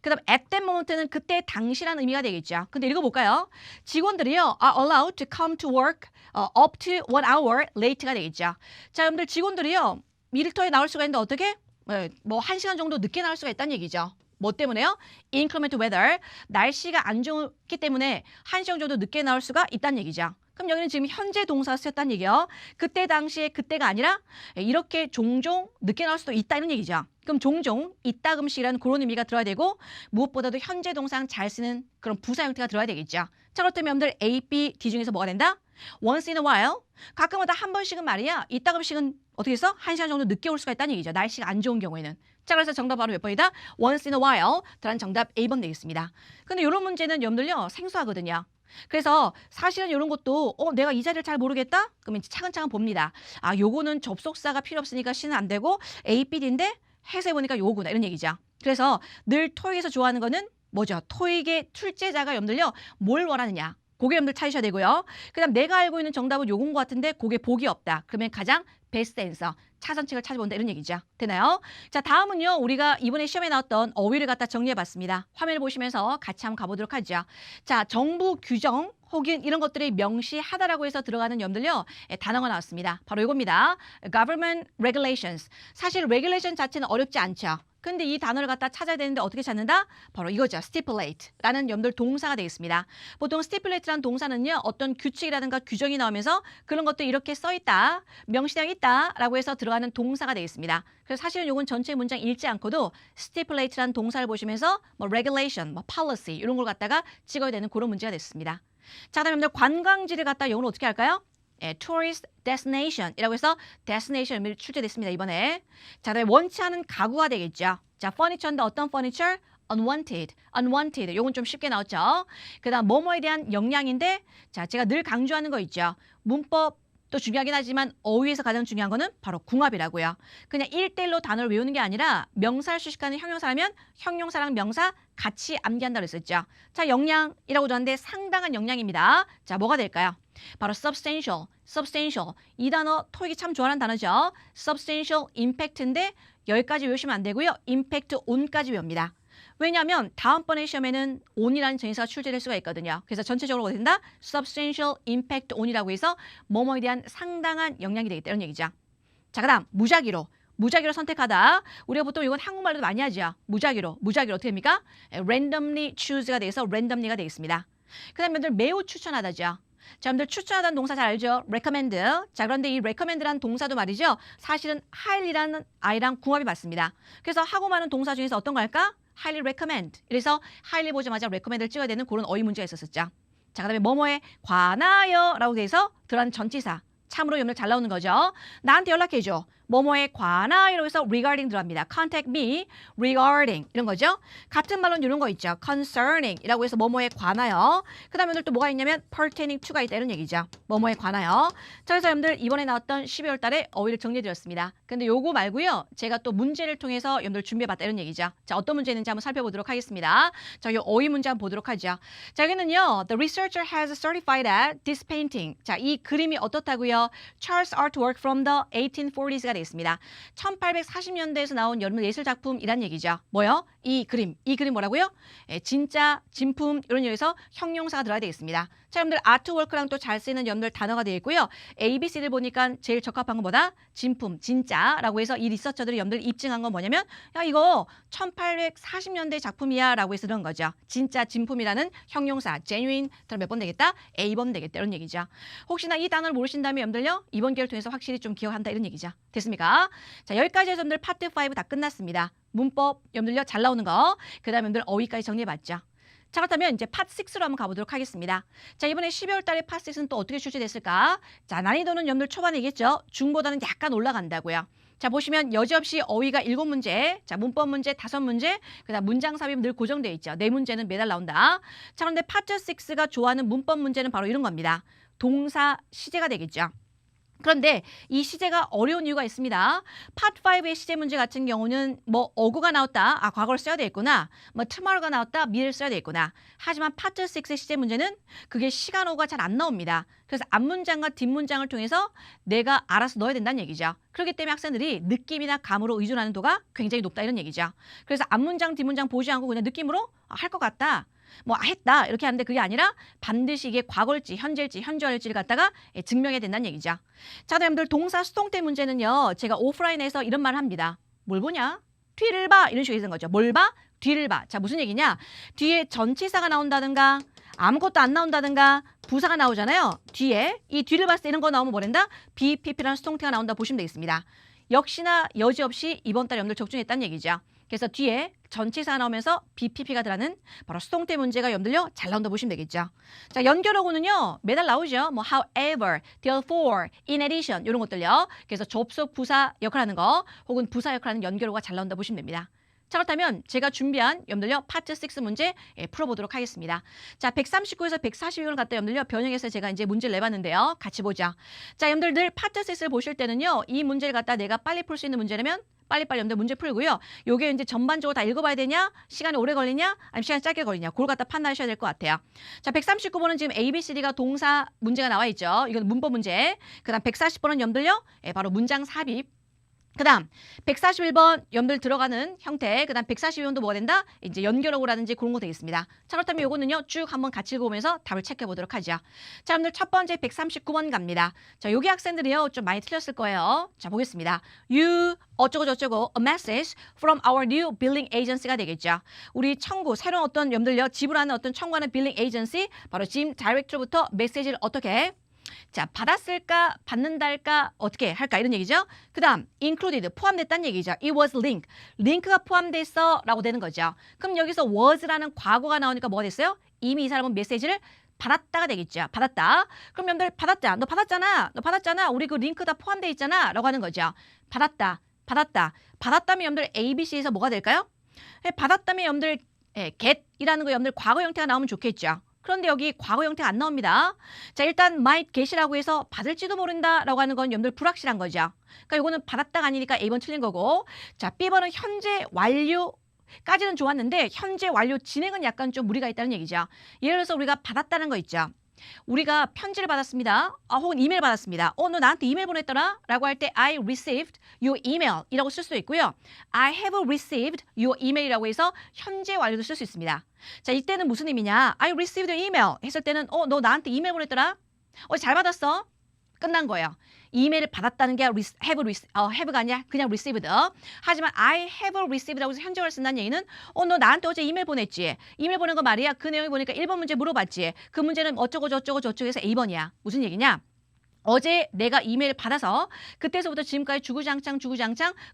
그 다음 at that moment는 그때 당시라는 의미가 되겠죠. 근데 읽어볼까요? 직원들이요 are allowed to come to work up to 1 hour late가 되겠죠. 자, 여러분들 직원들이요 일터에 나올 수가 있는데 어떻게? 뭐 1시간 정도 늦게 나올 수가 있다는 얘기죠. 뭐 때문에요? inclement weather, 날씨가 안 좋기 때문에 1시간 정도 늦게 나올 수가 있다는 얘기죠. 그럼 여기는 지금 현재 동사가 쓰였다는 얘기예요. 그때 당시에 그때가 아니라 이렇게 종종 늦게 나올 수도 있다 이런 얘기죠. 그럼 종종, 이따금씩이라는 그런 의미가 들어야 되고 무엇보다도 현재 동사랑 잘 쓰는 그런 부사 형태가 들어야 되겠죠. 자, 그렇다면 여러분들 A, B, D 중에서 뭐가 된다? once in a while, 가끔마다 한 번씩은 말이야. 이따금씩은 어떻게 해서 1시간 정도 늦게 올 수가 있다는 얘기죠. 날씨가 안 좋은 경우에는. 자, 그래서 정답 바로 몇 번이다? once in a while. 라는 정답 A번 되겠습니다. 근데 이런 문제는 여러분들요 생소하거든요. 그래서 사실은 이런 것도 내가 이 자리를 잘 모르겠다? 그러면 차근차근 봅니다. 요거는 접속사가 필요 없으니까 C는 안 되고 A, B, D인데 해석해보니까 요거구나 이런 얘기죠. 그래서 늘 토익에서 좋아하는 거는 뭐죠? 토익의 출제자가 여러분들요 뭘 원하느냐? 그게 여러분들 찾으셔야 되고요. 그 다음 내가 알고 있는 정답은 요건 것 같은데 그게 복이 없다. 그러면 가장 베스트 앤서, 차선책을 찾아본다 이런 얘기죠. 되나요? 자, 다음은요. 우리가 이번에 시험에 나왔던 어휘를 갖다 정리해봤습니다. 화면을 보시면서 같이 한번 가보도록 하죠. 자, 정부 규정 혹은 이런 것들이 명시하다라고 해서 들어가는 여러분들요. 단어가 나왔습니다. 바로 이겁니다. Government regulations. 사실 regulation 자체는 어렵지 않죠. 근데 이 단어를 갖다 찾아야 되는데 어떻게 찾는다? 바로 이거죠. stipulate라는 여러분들 동사가 되겠습니다. 보통 stipulate라는 동사는요. 어떤 규칙이라든가 규정이 나오면서 그런 것도 이렇게 써있다, 명시되어 있다라고 해서 들어가는 동사가 되겠습니다. 그래서 사실은 이건 전체 문장 읽지 않고도 stipulate라는 동사를 보시면서 뭐 regulation, 뭐 policy 이런 걸 갖다가 찍어야 되는 그런 문제가 됐습니다. 자, 그다음에 여러분들 관광지를 갖다 영어로 어떻게 할까요? tourist destination이라고 해서 destination 의미로 출제됐습니다. 이번에. 자, 그다음에 원치 않은 가구가 되겠죠. 자, furniture인데 어떤 furniture? unwanted. 요건 좀 쉽게 나왔죠. 그 다음 뭐뭐에 대한 영향인데 자, 제가 늘 강조하는 거 있죠. 문법 또 중요하긴 하지만 어휘에서 가장 중요한 거는 바로 궁합이라고요. 그냥 1대1로 단어를 외우는 게 아니라 명사를 수식하는 형용사라면 형용사랑 명사 같이 암기한다고 했었죠. 자, 영향이라고 줬는데 상당한 영향입니다. 자, 뭐가 될까요? 바로 substantial, substantial. 이 단어 토익이 참 좋아하는 단어죠. substantial impact인데 여기까지 외우시면 안 되고요. impact on까지 외웁니다. 왜냐하면 다음번에 시험에는 on이라는 전치사가 출제될 수가 있거든요. 그래서 전체적으로 어떻게 된다? substantial impact on이라고 해서 뭐뭐에 대한 상당한 영향이 되겠다는 얘기죠. 자, 그다음 무작위로. 무작위로 선택하다. 우리가 보통 이건 한국말로도 많이 하죠. 무작위로. 무작위로 어떻게 됩니까? randomly choose가 돼서 randomly가 되겠습니다. 그 다음에 여러분들 매우 추천하다죠. 자, 여러분들 추천하다는 동사 잘 알죠? recommend. 자, 그런데 이 recommend라는 동사도 말이죠. 사실은 highly라는 I랑 궁합이 맞습니다. 그래서 하고 많은 동사 중에서 어떤 거 할까? highly recommend. 그래서 highly 보자마자 recommend를 찍어야 되는 그런 어휘 문제가 있었었죠. 자, 그다음에 뭐뭐에 관하여 라고 돼서 들어가는 전치사. 참으로 여러분들 잘 나오는 거죠. 나한테 연락해줘. 뭐뭐에 관하여로 해서 regarding 들어갑니다. contact me regarding 이런 거죠. 같은 말로는 이런 거 있죠. concerning 이라고 해서 뭐뭐에 관하여. 그 다음에 오늘 또 뭐가 있냐면 pertaining to가 있다 이런 얘기죠. 뭐뭐에 관하여. 자, 그래서 여러분들 이번에 나왔던 12월 달에 어휘를 정리해드렸습니다. 근데 요거 말고요. 제가 또 문제를 통해서 여러분들 준비해봤다 이런 얘기죠. 자, 어떤 문제 있는지 한번 살펴보도록 하겠습니다. 자, 요 어휘 문제 한번 보도록 하죠. 자, 여기는요. The researcher has certified that this painting. 자, 이 그림이 어떻다고요? Charles artwork from the 1840s가 되겠습니다. 1840년대에서 나온 여러분 예술 작품이란 얘기죠. 뭐요? 이 그림 뭐라고요? 진짜, 진품 이런 의미에서 형용사가 들어야 되겠습니다. 자, 여러분들 아트워크랑 또 잘 쓰이는 여러분들 단어가 되겠고요. ABC를 보니까 제일 적합한 건 뭐다? 진품, 진짜라고 해서 이 리서처들이 여러분들 입증한 건 뭐냐면 야, 이거 1840년대 작품이야 라고 해서 그런 거죠. 진짜, 진품이라는 형용사, genuine 몇 번 되겠다? A번 되겠다 이런 얘기죠. 혹시나 이 단어를 모르신다면 여러분들요. 이번 기회를 통해서 확실히 좀 기억한다 이런 얘기죠. 됐습니까? 자, 여기까지 해서 여러분들 파트 5 다 끝났습니다. 문법 여러분들요 잘 나오는 거. 그 다음에 여러분들 어휘까지 정리해봤죠. 자, 그렇다면 이제 파트 6로 한번 가보도록 하겠습니다. 자, 이번에 12월 달에 파트 6는 또 어떻게 출제됐을까? 자, 난이도는 여러분들 초반이겠죠. 중보다는 약간 올라간다고요. 자, 보시면 여지없이 어휘가 7문제, 자, 문법 문제 5문제, 그다음 문장 삽입은 늘 고정되어 있죠. 4문제는 매달 나온다. 자, 그런데 파트 6가 좋아하는 문법 문제는 바로 이런 겁니다. 동사 시제가 되겠죠. 그런데 이 시제가 어려운 이유가 있습니다. 파트 5의 시제 문제 같은 경우는 뭐 어구가 나왔다. 아, 과거를 써야 되겠구나. 뭐 tomorrow가 나왔다. 미래를 써야 되겠구나. 하지만 파트 6의 시제 문제는 그게 시간어가 잘 안 나옵니다. 그래서 앞문장과 뒷문장을 통해서 내가 알아서 넣어야 된다는 얘기죠. 그렇기 때문에 학생들이 느낌이나 감으로 의존하는 도가 굉장히 높다 이런 얘기죠. 그래서 앞문장, 뒷문장 보지 않고 그냥 느낌으로 할 것 같다. 뭐 했다 이렇게 하는데 그게 아니라 반드시 이게 과거일지 현재일지 현재일지를 갖다가 증명해야 된다는 얘기죠. 자, 여러분들 동사 수동태 문제는요. 제가 오프라인에서 이런 말을 합니다. 뭘 보냐? 뒤를 봐 이런 식으로 되는 거죠. 뭘 봐? 뒤를 봐. 자, 무슨 얘기냐? 뒤에 전치사가 나온다든가 아무것도 안 나온다든가 부사가 나오잖아요. 뒤에 이 뒤를 봤을 때 이런 거 나오면 뭐란다? BPP라는 수동태가 나온다 보시면 되겠습니다. 역시나 여지없이 이번 달에 여러분들 적중했다는 얘기죠. 그래서 뒤에 전치사가 나오면서 BPP가 들어가는 바로 수동태 문제가 여러분들요 잘 나온다 보시면 되겠죠. 자, 연결어구는요 매달 나오죠. 뭐 however, therefore, in addition 이런 것들요. 그래서 접속 부사 역할하는 거 혹은 부사 역할하는 연결어가 잘 나온다 보시면 됩니다. 자, 그렇다면 제가 준비한 여러분들요 파트 6 문제 풀어보도록 하겠습니다. 자, 139에서 142번을 갖다 여러분들요 변형해서 제가 이제 문제를 내봤는데요. 같이 보자. 자, 여러분들 늘 파트 6를 보실 때는요 이 문제를 갖다 내가 빨리 풀 수 있는 문제라면 빨리빨리 여러분들 문제 풀고요. 요게 이제 전반적으로 다 읽어봐야 되냐? 시간이 오래 걸리냐? 아니면 시간이 짧게 걸리냐? 그걸 갖다 판단하셔야 될 것 같아요. 자, 139번은 지금 A, B, C, D가 동사 문제가 나와 있죠. 이건 문법 문제. 그 다음 140번은 여러분들요. 바로 문장 삽입. 그 다음 141번 여러분들 들어가는 형태, 그 다음 142번도 뭐가 된다? 이제 연결어구라든지 그런 거 되겠습니다. 자, 그렇다면 요거는요 쭉 한번 같이 읽어보면서 답을 체크해 보도록 하죠. 자, 여러분들 첫 번째 139번 갑니다. 자, 여기 학생들이요 좀 많이 틀렸을 거예요. 자, 보겠습니다. You 어쩌고저쩌고 a message from our new billing agency가 되겠죠. 우리 청구, 새로운 어떤 여러분들요 지불하는 어떤 청구하는 billing agency, 바로 지금 다이렉트로부터 메시지를 어떻게 자, 받았을까, 받는다 할까, 어떻게 할까 이런 얘기죠. 그 다음 included, 포함됐다는 얘기죠. It was linked, 링크가 포함됐어 라고 되는 거죠. 그럼 여기서 was라는 과거가 나오니까 뭐가 됐어요? 이미 이 사람은 메시지를 받았다가 되겠죠. 받았다. 그럼 여러분들 받았자. 너 받았잖아. 너 받았잖아. 우리 그 링크 다 포함돼 있잖아 라고 하는 거죠. 받았다. 받았다. 받았다면 여러분들 ABC에서 뭐가 될까요? 받았다면 여러분들 get이라는 거 여러분들 과거 형태가 나오면 좋겠죠. 그런데 여기 과거 형태가 안 나옵니다. 자, 일단 might get이라고 해서 받을지도 모른다라고 하는 건 여러분들 불확실한 거죠. 그러니까 이거는 받았다가 아니니까 A번 틀린 거고. 자, B번은 현재 완료 까지는 좋았는데 현재 완료 진행은 약간 좀 무리가 있다는 얘기죠. 예를 들어서 우리가 받았다는 거 있죠. 우리가 편지를 받았습니다. 혹은 이메일 받았습니다. 너 나한테 이메일 보냈더라? 라고 할 때 I received your email 이라고 쓸 수도 있고요. I have received your email이라고 해서 현재 완료도 쓸 수 있습니다. 자, 이때는 무슨 의미냐? I received your email 했을 때는 너 나한테 이메일 보냈더라? 잘 받았어? 끝난 거예요. 이메일을 받았다는 게 have가 아니라 그냥 received. 하지만 I have received라고 해서 현재를 쓴다는 얘기는 너 나한테 어제 이메일 보냈지. 이메일 보낸 거 말이야. 그 내용이 보니까 1번 문제 물어봤지. 그 문제는 어쩌고 저쩌고 저쩌고해서 A번이야. 무슨 얘기냐? 어제 내가 이메일 받아서 그때서부터 지금까지 주구장창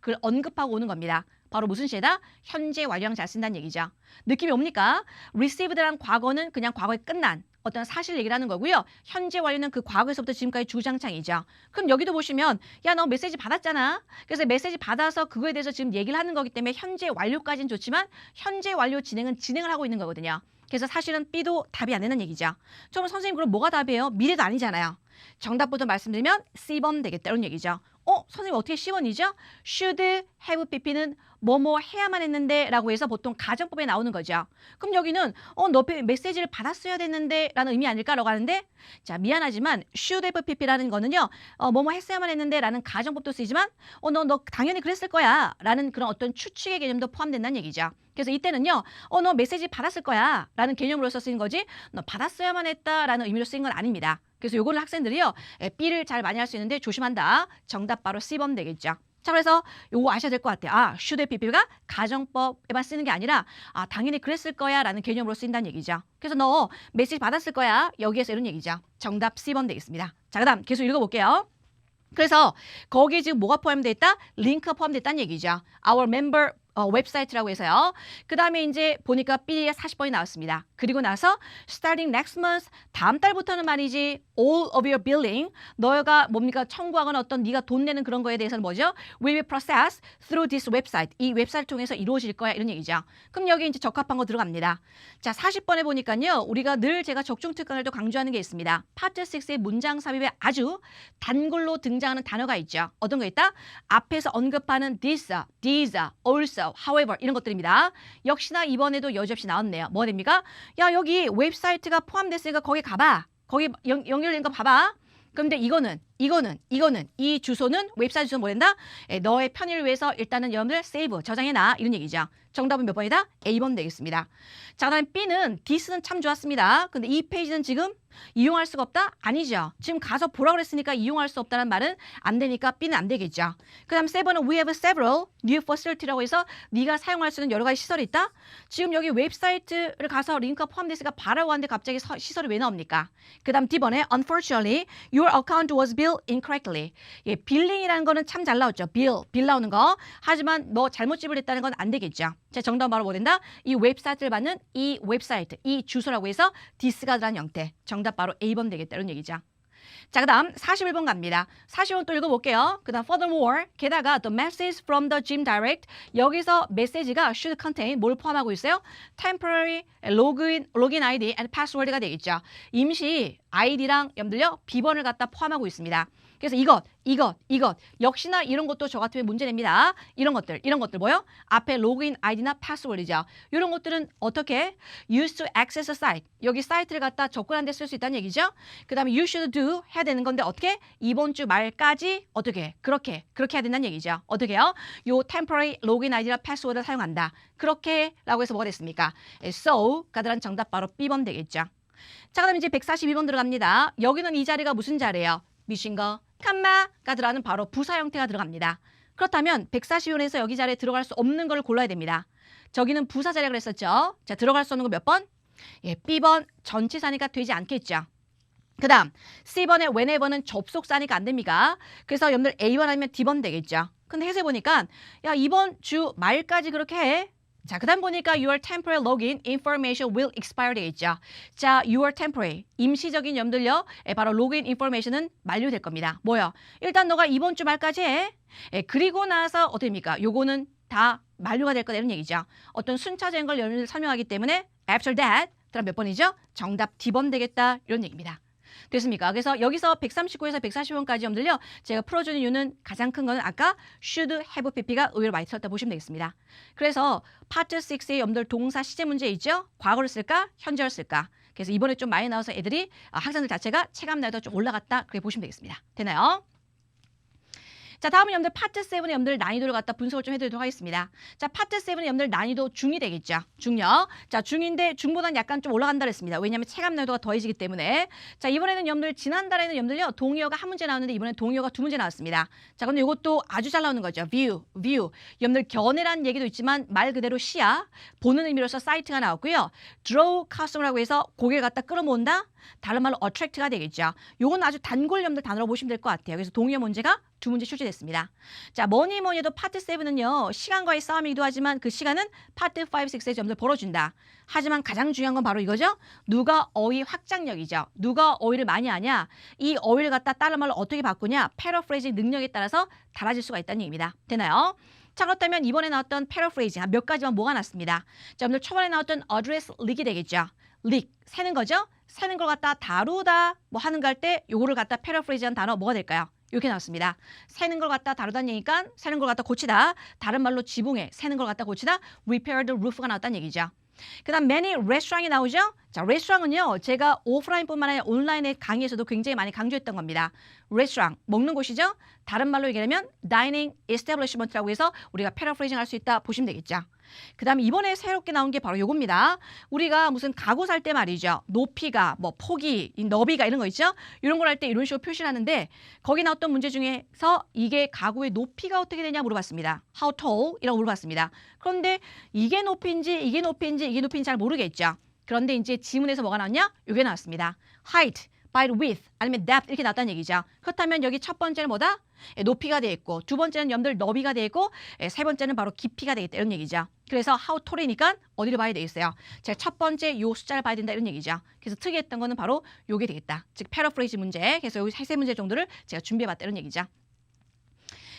그걸 언급하고 오는 겁니다. 바로 무슨 시제다? 현재 완료형 잘 쓴다는 얘기죠. 느낌이 옵니까? received란 과거는 그냥 과거에 끝난 어떤 사실 얘기를 하는 거고요. 현재 완료는 그 과거에서부터 지금까지 주구장창이죠. 그럼 여기도 보시면 야, 너 메시지 받았잖아. 그래서 메시지 받아서 그거에 대해서 지금 얘기를 하는 거기 때문에 현재 완료까지는 좋지만 현재 완료 진행을 하고 있는 거거든요. 그래서 사실은 B도 답이 안 되는 얘기죠. 그럼 선생님 그럼 뭐가 답이에요? 미래도 아니잖아요. 정답부터 말씀드리면 C번 되겠다 이런 얘기죠. 선생님 어떻게 C번이죠? should have pp는 뭐뭐 해야만 했는데 라고 해서 보통 가정법에 나오는 거죠. 그럼 여기는 너 메시지를 받았어야 됐는데 라는 의미 아닐까라고 하는데 자, 미안하지만 should have pp라는 거는요. 뭐뭐 했어야만 했는데 라는 가정법도 쓰이지만 너 당연히 그랬을 거야 라는 그런 어떤 추측의 개념도 포함된다는 얘기죠. 그래서 이때는요. 너 메시지 받았을 거야 라는 개념으로서 쓰인 거지 너 받았어야만 했다라는 의미로 쓰인 건 아닙니다. 그래서 요거는 학생들이요. B를 잘 많이 할 수 있는데 조심한다. 정답 바로 C번 되겠죠. 자, 그래서 요거 아셔야 될 것 같아요. should have pp가 가정법에만 쓰는 게 아니라 당연히 그랬을 거야 라는 개념으로 쓰인다는 얘기죠. 그래서 너 메시지 받았을 거야. 여기에서 이런 얘기죠. 정답 C번 되겠습니다. 자, 그 다음 계속 읽어볼게요. 그래서 거기에 지금 뭐가 포함되어 있다? 링크가 포함됐다는 얘기죠. Our member 웹사이트라고 해서요. 그 다음에 이제 보니까 B에 40번이 나왔습니다. 그리고 나서 starting next month 다음 달부터는 말이지 all of your billing 너가 뭡니까 청구하거나 어떤 네가 돈 내는 그런 거에 대해서는 뭐죠? will be processed through this website 이 웹사이트를 통해서 이루어질 거야 이런 얘기죠. 그럼 여기 이제 적합한 거 들어갑니다. 자, 40번에 보니까요. 우리가 늘 제가 적중 특강을 또 강조하는 게 있습니다. 파트 6의 문장 삽입에 아주 단글로 등장하는 단어가 있죠. 어떤 거 있다? 앞에서 언급하는 this, these, also however 이런 것들입니다. 역시나 이번에도 여지없이 나왔네요. 뭐가 됩니까? 야, 여기 웹사이트가 포함됐으니까 거기 가봐. 거기 연결된 거 봐봐. 그런데 이거는 이 주소는 웹사이트 주소 뭐 된다? 너의 편의를 위해서 일단은 여러분들 세이브 저장해놔 이런 얘기죠. 정답은 몇 번이다? A번 되겠습니다. 자, 그다음에 B는 this는 참 좋았습니다. 근데 이 페이지는 지금 이용할 수가 없다? 아니죠. 지금 가서 보라 그랬으니까 이용할 수 없다는 말은 안 되니까 B는 안 되겠죠. 그 다음 7은 we have several new facility라고 해서 네가 사용할 수 있는 여러 가지 시설이 있다? 지금 여기 웹사이트를 가서 링크가 포함됐으니까 봐라고 하는데 갑자기 시설이 왜 나옵니까? 그 다음 D번에 unfortunately your account was billed incorrectly. 예, 빌링이라는 거는 참 잘 나왔죠. 빌 나오는 거. 하지만 너 잘못 지불했다는 건 안 되겠죠. 자, 정답 바로 뭐 된다? 이 웹사이트를 받는 이 웹사이트, 이 주소라고 해서 this가 들어간 형태. 정답 바로 A번 되겠다 이런 얘기죠. 자, 그 다음 41번 갑니다. 41번 또 읽어볼게요. 그 다음 furthermore 게다가 the message from the gym direct 여기서 메시지가 should contain 뭘 포함하고 있어요? temporary login ID and password가 되겠죠. 임시 아이디랑 여러분들요 비번을 갖다 포함하고 있습니다. 그래서 이것 역시나 이런 것도 저 같으면 문제 냅니다. 이런 것들 뭐요? 앞에 로그인 아이디나 패스워드죠. 이런 것들은 어떻게? use to access a site. 여기 사이트를 갖다 접근하는 데 쓸 수 있다는 얘기죠. 그 다음에 you should do 해야 되는 건데 어떻게? 이번 주 말까지 어떻게? 그렇게 해야 된다는 얘기죠. 어떻게요? 요 temporary 로그인 아이디나 패스워드를 사용한다. 그렇게라고 해서 뭐가 됐습니까? so가 들어간 정답 바로 B번 되겠죠. 자, 그다음 이제 142번 들어갑니다. 여기는 이 자리가 무슨 자리예요? 미친 거, 칸마가 들어가는 바로 부사 형태가 들어갑니다. 그렇다면 140원에서 여기 자리에 들어갈 수 없는 걸 골라야 됩니다. 저기는 부사 자리라 그랬었죠. 자, 들어갈 수 없는 거 몇 번? 예, B번 전치사니까 되지 않겠죠. 그 다음 C번에 whenever는 접속사니까 안 됩니다. 그래서 여러분들 A번 아니면 D번 되겠죠. 근데 해석해보니까 야, 이번 주 말까지 그렇게 해. 자, 그 다음 보니까 your temporary login information will expire 되겠죠. 자, your temporary, 임시적인 여러분들요. 바로 로그인 인포메이션은 만료될 겁니다. 뭐요? 일단 너가 이번 주 말까지 해. 그리고 나서 어떻게 됩니까? 요거는 다 만료가 될 거다 이런 얘기죠. 어떤 순차적인 걸 여러분들 설명하기 때문에 after that 그럼 몇 번이죠? 정답 D번 되겠다. 이런 얘기입니다. 됐습니까? 그래서 여기서 139에서 140번까지 여러분들요. 제가 풀어주는 이유는 가장 큰 거는 아까 should, have, pp가 의외로 많이 썼다 보시면 되겠습니다. 그래서 파트 6의 여러분들 동사 시제 문제 있죠? 과거를 쓸까? 현재를 쓸까? 그래서 이번에 좀 많이 나와서 애들이 학생들 자체가 체감 난이도가 좀 올라갔다. 그렇게 보시면 되겠습니다. 되나요? 자, 다음은 여러분들 파트 7의 여러분들 난이도를 갖다 분석을 좀 해드리도록 하겠습니다. 자, 파트 7의 여러분들 난이도 중이 되겠죠. 중요. 자, 중인데 중보다는 약간 좀 올라간다 그랬습니다. 왜냐하면 체감 난이도가 더해지기 때문에. 자, 이번에는 여러분들 지난달에는 여러분들요. 동의어가 한 문제 나왔는데 이번엔 동의어가 두 문제 나왔습니다. 자, 근데 이것도 아주 잘 나오는 거죠. view. 여러분들 견해라는 얘기도 있지만 말 그대로 시야, 보는 의미로서 사이트가 나왔고요. draw customer라고 해서 고객을 갖다 끌어모은다. 다른 말로 attract가 되겠죠. 요건 아주 단골 여러분들 단어로 보시면 될 것 같아요. 그래서 동의어 문제가 두 문제 출제됐습니다. 자, 뭐니 해도 파트 7은요. 시간과의 싸움이기도 하지만 그 시간은 파트 5, 6에서 여러분들 벌어준다. 하지만 가장 중요한 건 바로 이거죠. 누가 어휘 확장력이죠. 누가 어휘를 많이 하냐. 이 어휘를 갖다 다른 말로 어떻게 바꾸냐. 패러프레이즈 능력에 따라서 달라질 수가 있다는 얘기입니다. 되나요? 자, 그렇다면 이번에 나왔던 패러프레이즈 몇 가지만 뭐가 났습니다. 자, 여러분들 초반에 나왔던 address leak이 되겠죠. leak, 새는 거죠. 새는 걸 갖다 다루다 뭐 하는 거 할 때 요거를 갖다 패러프레이즈한 단어 뭐가 될까요? 이렇게 나왔습니다. 새는 걸 갖다 다루다는 얘기니까 새는 걸 갖다 고치다. 다른 말로 지붕에 새는 걸 갖다 고치다. repair the roof가 나왔다는 얘기죠. 그 다음 many restaurant이 나오죠. 자, 레스토랑은요. 제가 오프라인뿐만 아니라 온라인의 강의에서도 굉장히 많이 강조했던 겁니다. 레스토랑, 먹는 곳이죠. 다른 말로 얘기하면 dining establishment라고 해서 우리가 패러프레이징 할 수 있다 보시면 되겠죠. 그 다음에 이번에 새롭게 나온 게 바로 요겁니다. 우리가 무슨 가구 살 때 말이죠. 높이가, 뭐 폭이, 너비가 이런 거 있죠. 이런 걸 할 때 이런 식으로 표시를 하는데 거기 나왔던 문제 중에서 이게 가구의 높이가 어떻게 되냐 물어봤습니다. How tall? 이라고 물어봤습니다. 그런데 이게 높이인지 이게 높이인지 잘 모르겠죠. 그런데 이제 지문에서 뭐가 나왔냐? 이게 나왔습니다. height, by width, 아니면 depth 이렇게 나왔다는 얘기죠. 그렇다면 여기 첫 번째는 뭐다? 높이가 되어 있고 두 번째는 여러분들 너비가 되어 있고 세 번째는 바로 깊이가 되겠다 이런 얘기죠. 그래서 how tall이니까 어디를 봐야 되겠어요? 제가 첫 번째 요 숫자를 봐야 된다 이런 얘기죠. 그래서 특이했던 거는 바로 요게 되겠다. 즉 패러프레이즈 문제. 그래서 여기 세 문제 정도를 제가 준비해봤다 이런 얘기죠.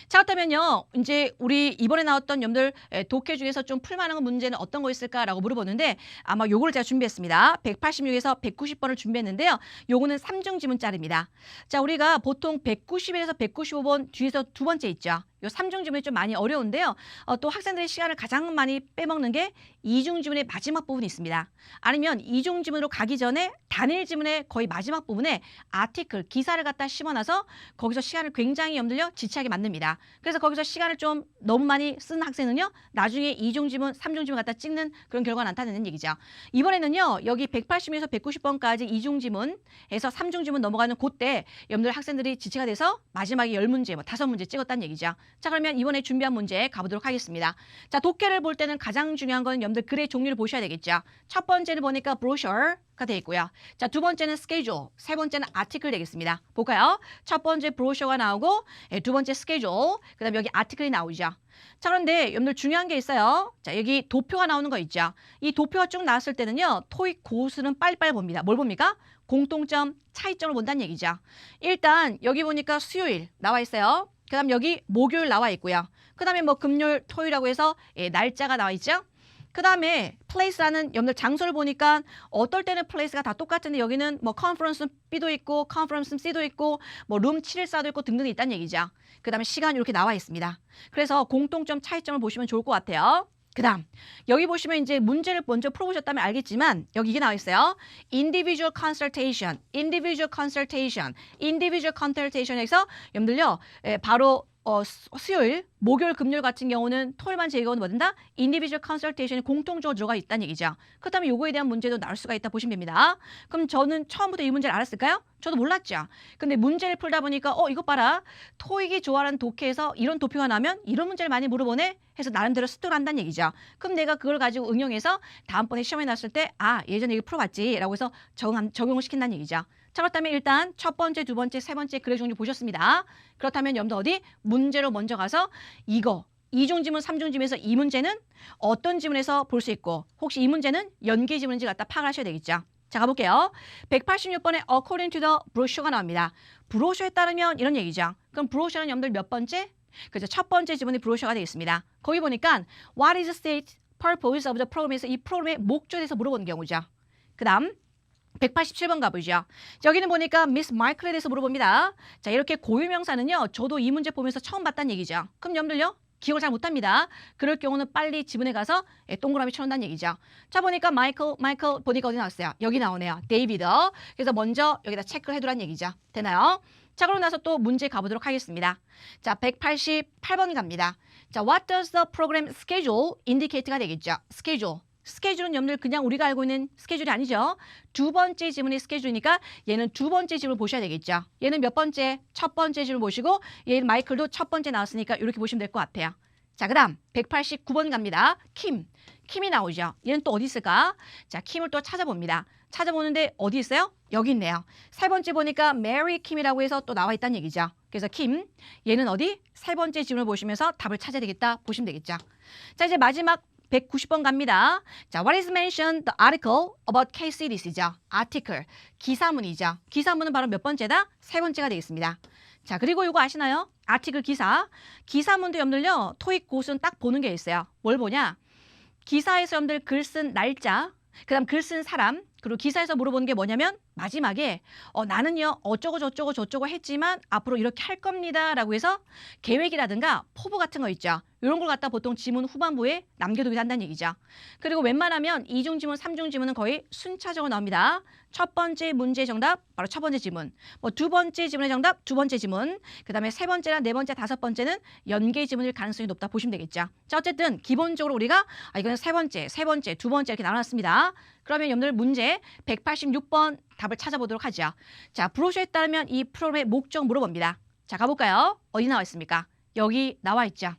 자, 그렇다면요. 이제 우리 이번에 나왔던 여러분들 독해 중에서 좀 풀만한 문제는 어떤 거 있을까라고 물어보는데 아마 요거를 제가 준비했습니다. 186에서 190번을 준비했는데요. 요거는 3중 지문짜리입니다. 자, 우리가 보통 191에서 195번 뒤에서 두 번째 있죠. 요 3중 지문이 좀 많이 어려운데요. 또 학생들의 시간을 가장 많이 빼먹는 게 2중 지문의 마지막 부분이 있습니다. 아니면 2중 지문으로 가기 전에 단일 지문의 거의 마지막 부분에 아티클, 기사를 갖다 심어놔서 거기서 시간을 굉장히 여러분들요 지체하게 만듭니다. 그래서 거기서 시간을 좀 너무 많이 쓴 학생은요. 나중에 2중 지문, 3중 지문 갖다 찍는 그런 결과가 나타나는 얘기죠. 이번에는요. 여기 180에서 190번까지 2중 지문에서 3중 지문 넘어가는 그때 여러분들 학생들이 지체가 돼서 마지막에 10문제, 뭐 5문제 찍었다는 얘기죠. 자, 그러면 이번에 준비한 문제 가보도록 하겠습니다. 자, 독해를 볼 때는 가장 중요한 건 여러분들 글의 종류를 보셔야 되겠죠. 첫 번째는 보니까 brochure가 되어 있고요. 자, 두 번째는 schedule, 세 번째는 article 되겠습니다. 볼까요? 첫 번째 brochure가 나오고 두 번째 schedule, 그 다음에 여기 article이 나오죠. 자, 그런데 여러분들 중요한 게 있어요. 자, 여기 도표가 나오는 거 있죠. 이 도표가 쭉 나왔을 때는요. 토익 고수는 빨리빨리 봅니다. 뭘 봅니까? 공통점, 차이점을 본다는 얘기죠. 일단 여기 보니까 수요일 나와 있어요. 그 다음 여기 목요일 나와 있고요. 그 다음에 뭐 금요일, 토요일이라고 해서 날짜가 나와 있죠. 그 다음에 place라는 여러분들 장소를 보니까 어떨 때는 place가 다 똑같은데 여기는 뭐 conference B도 있고 conference C도 있고 뭐 room 714도 있고 등등이 있다는 얘기죠. 그 다음에 시간 이렇게 나와 있습니다. 그래서 공통점, 차이점을 보시면 좋을 것 같아요. 그 다음 여기 보시면 이제 문제를 먼저 풀어보셨다면 알겠지만 여기 이게 나와 있어요. individual consultation, individual consultation, individual consultation에서 여러분들요 바로 수요일, 목요일, 금요일 같은 경우는 토요일만 제외하고는 뭐 된다? individual consultation이 공통적으로 들어가 있다는 얘기죠. 그렇다면 요거에 대한 문제도 나올 수가 있다 보시면 됩니다. 그럼 저는 처음부터 이 문제를 알았을까요? 저도 몰랐죠. 근데 문제를 풀다 보니까 이것 봐라. 토익이 좋아하는 독해에서 이런 도표가 나면 이런 문제를 많이 물어보네 해서 나름대로 습득을 한다는 얘기죠. 그럼 내가 그걸 가지고 응용해서 다음번에 시험에 나왔을 때 예전에 이거 풀어봤지 라고 해서 적용을 시킨다는 얘기죠. 자, 그렇다면 일단 첫 번째, 두 번째, 세 번째 글의 종류 보셨습니다. 그렇다면 여러분들 어디? 문제로 먼저 가서 이거 2중 지문, 3중 지문에서 이 문제는 어떤 지문에서 볼 수 있고 혹시 이 문제는 연계 지문인지 갖다 파악을 하셔야 되겠죠. 자, 가볼게요. 186번에 according to the brochure가 나옵니다. 브로셔에 따르면 이런 얘기죠. 그럼 브로셔는 여러분들 몇 번째? 그죠. 첫 번째 지문이 브로셔가 되겠습니다. 거기 보니까 what is the state purpose of the program에서 이 프로그램의 목적에 대해서 물어보는 경우죠. 그 다음 187번 가보죠. 여기는 보니까 미스 마이클에 대해서 물어봅니다. 자, 이렇게 고유명사는요. 저도 이 문제 보면서 처음 봤다는 얘기죠. 그럼 여러분들요. 기억을 잘 못합니다. 그럴 경우는 빨리 지문에 가서 동그라미 쳐놓는다는 얘기죠. 자, 보니까 마이클 보니까 어디 나왔어요? 여기 나오네요. 데이비드. 그래서 먼저 여기다 체크를 해두라는 얘기죠. 되나요? 자, 그럼 나서 또 문제 가보도록 하겠습니다. 자, 188번 갑니다. 자, what does the program schedule indicate가 되겠죠. 스케줄은 여러분들 그냥 우리가 알고 있는 스케줄이 아니죠. 두 번째 지문이 스케줄이니까 얘는 두 번째 지문을 보셔야 되겠죠. 얘는 몇 번째? 첫 번째 지문 보시고 얘는 마이클도 첫 번째 나왔으니까 이렇게 보시면 될 것 같아요. 자, 그 다음 189번 갑니다. 킴이 나오죠. 얘는 또 어디 있을까? 자, 킴을 또 찾아봅니다. 찾아보는데 어디 있어요? 여기 있네요. 세 번째 보니까 메리 킴이라고 해서 또 나와 있다는 얘기죠. 그래서 얘는 어디? 세 번째 지문을 보시면서 답을 찾아야 되겠다 보시면 되겠죠. 자, 이제 마지막 190번 갑니다. 자, what is mentioned the article about KCDC죠. article, 기사문이죠. 기사문은 바로 몇 번째다? 세 번째가 되겠습니다. 자, 그리고 이거 아시나요? article 기사문도 여러분들요. 토익 고수는 딱 보는 게 있어요. 뭘 보냐? 기사에서 여러분들 글 쓴 날짜, 그 다음 글 쓴 사람, 그리고 기사에서 물어보는 게 뭐냐면 마지막에 나는요 어쩌고 저쩌고 했지만 앞으로 이렇게 할 겁니다 라고 해서 계획이라든가 포부 같은 거 있죠. 이런 걸 갖다 보통 지문 후반부에 남겨두기도 한다는 얘기죠. 그리고 웬만하면 이중 지문, 삼중 지문은 거의 순차적으로 나옵니다. 첫 번째 문제 정답 바로 첫 번째 지문, 뭐 두 번째 지문의 정답 두 번째 지문, 그 다음에 세 번째랑 네 번째, 다섯 번째는 연계 지문일 가능성이 높다 보시면 되겠죠. 자, 어쨌든 기본적으로 우리가 이거는 세 번째, 두 번째 이렇게 나눠놨습니다. 그러면 여러분들 문제 186번 답을 찾아보도록 하죠. 자, 브로셔에 따르면 이 프로그램의 목적 물어봅니다. 자, 가볼까요? 어디 나와 있습니까? 여기 나와 있죠.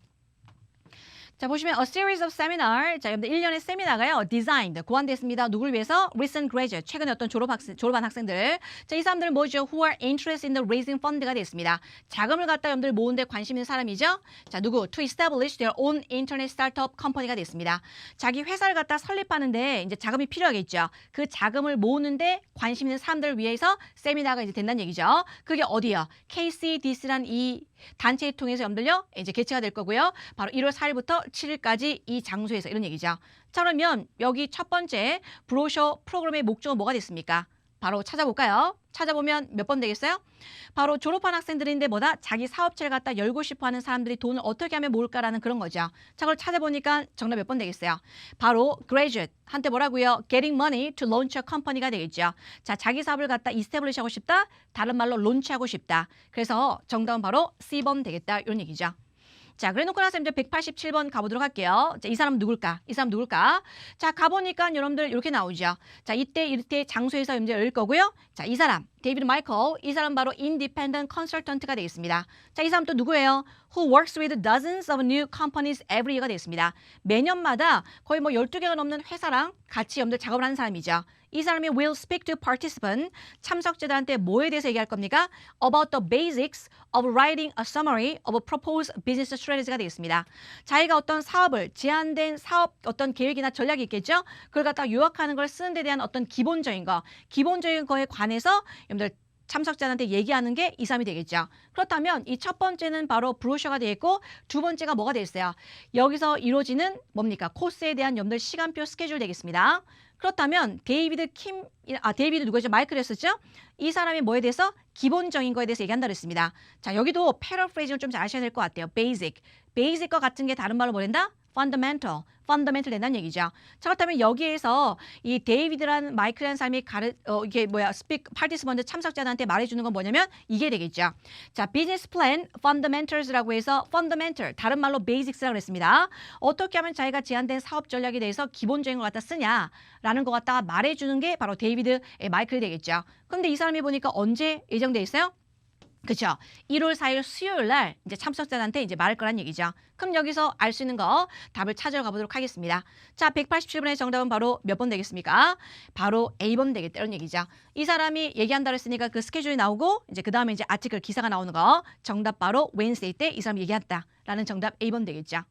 자, 보시면 a series of seminar. 자, 여러분들 1년의 세미나가요. designed, 고안됐습니다. 누구를 위해서? recent graduate, 최근에 어떤 졸업한 학생들. 자, 이 사람들은 뭐죠? who are interested in the raising fund가 됐습니다. 자금을 갖다 여러분들 모으는 데 관심 있는 사람이죠. 자, 누구? to establish their own internet startup company가 됐습니다. 자기 회사를 갖다 설립하는데 이제 자금이 필요하겠죠. 그 자금을 모으는데 관심 있는 사람들을 위해서 세미나가 이제 된다는 얘기죠. 그게 어디요? KCDC란 이 단체를 통해서 여러분들요 이제 개최가 될 거고요. 바로 1월 4일부터 7일까지 이 장소에서 이런 얘기죠. 자, 그러면 여기 첫 번째 브로셔 프로그램의 목적은 뭐가 됐습니까? 바로 찾아볼까요? 찾아보면 몇 번 되겠어요? 바로 졸업한 학생들인데 뭐다? 자기 사업체를 갖다 열고 싶어 하는 사람들이 돈을 어떻게 하면 모을까라는 그런 거죠. 자, 그걸 찾아보니까 정답 몇 번 되겠어요? 바로 graduate 한테 뭐라고요? getting money to launch a company가 되겠죠. 자, 자기 사업을 갖다 establish 하고 싶다. 다른 말로 론치하고 싶다. 그래서 정답은 바로 C번 되겠다. 이런 얘기죠. 자, 그래 놓고 나서 이제 187번 가보도록 할게요. 자, 이 사람 누굴까? 자, 가보니까 여러분들 이렇게 나오죠. 자, 이때 장소에서 이제 열 거고요. 자, 이 사람 데이비드 마이클, 이 사람 바로 independent consultant가 되겠습니다. 자, 이 사람 또 누구예요? Who works with dozens of new companies every year가 되겠습니다. 매년마다 거의 뭐 12개가 넘는 회사랑 같이 여러분들 작업을 하는 사람이죠. 이 사람이 will speak to participant, 참석자들한테 뭐에 대해서 얘기할 겁니까? About the basics of writing a summary of a proposed business strategy가 되겠습니다. 자기가 어떤 사업을, 제안된 사업 어떤 계획이나 전략이 있겠죠? 그걸 갖다가 요약하는 걸 쓰는 데 대한 어떤 기본적인 거에 관해서 여러분들 참석자한테 얘기하는 게 이 사람이 되겠죠. 그렇다면 이 첫 번째는 바로 브로셔가 되겠고 두 번째가 뭐가 되겠어요? 여기서 이루어지는 뭡니까? 코스에 대한 여러분들 시간표 스케줄 되겠습니다. 그렇다면 데이비드 누구죠? 마이클이었었죠? 이 사람이 뭐에 대해서? 기본적인 거에 대해서 얘기한다고 했습니다. 자, 여기도 패러프레이즈를 좀 잘 아셔야 될 것 같아요. 베이직과 같은 게 다른 말로 뭐 된다? fundamental 된다는 얘기죠. 자, 그렇다면 여기에서 이 데이비드라는 마이클이라는 사람이 파티스펀트 참석자들한테 말해주는 건 뭐냐면 이게 되겠죠. 자, 비즈니스 플랜 fundamentals라고 해서 fundamental, 다른 말로 basics라고 했습니다. 어떻게 하면 자기가 제안된 사업 전략에 대해서 기본적인 걸 갖다 쓰냐라는 것 갖다가 말해주는 게 바로 데이비드 마이클이 되겠죠. 그런데 이 사람이 보니까 언제 예정돼 있어요? 그렇죠. 1월 4일 수요일 날 이제 참석자한테 이제 말할 거란 얘기죠. 그럼 여기서 알 수 있는 거 답을 찾으러 가보도록 하겠습니다. 자, 187번의 정답은 바로 몇 번 되겠습니까? 바로 A번 되겠다 이런 얘기죠. 이 사람이 얘기한다고 했으니까 그 스케줄이 나오고 이제 그 다음에 이제 아티클 기사가 나오는 거 정답 바로 Wednesday 때 이 사람이 얘기했다라는 정답 A번 되겠죠.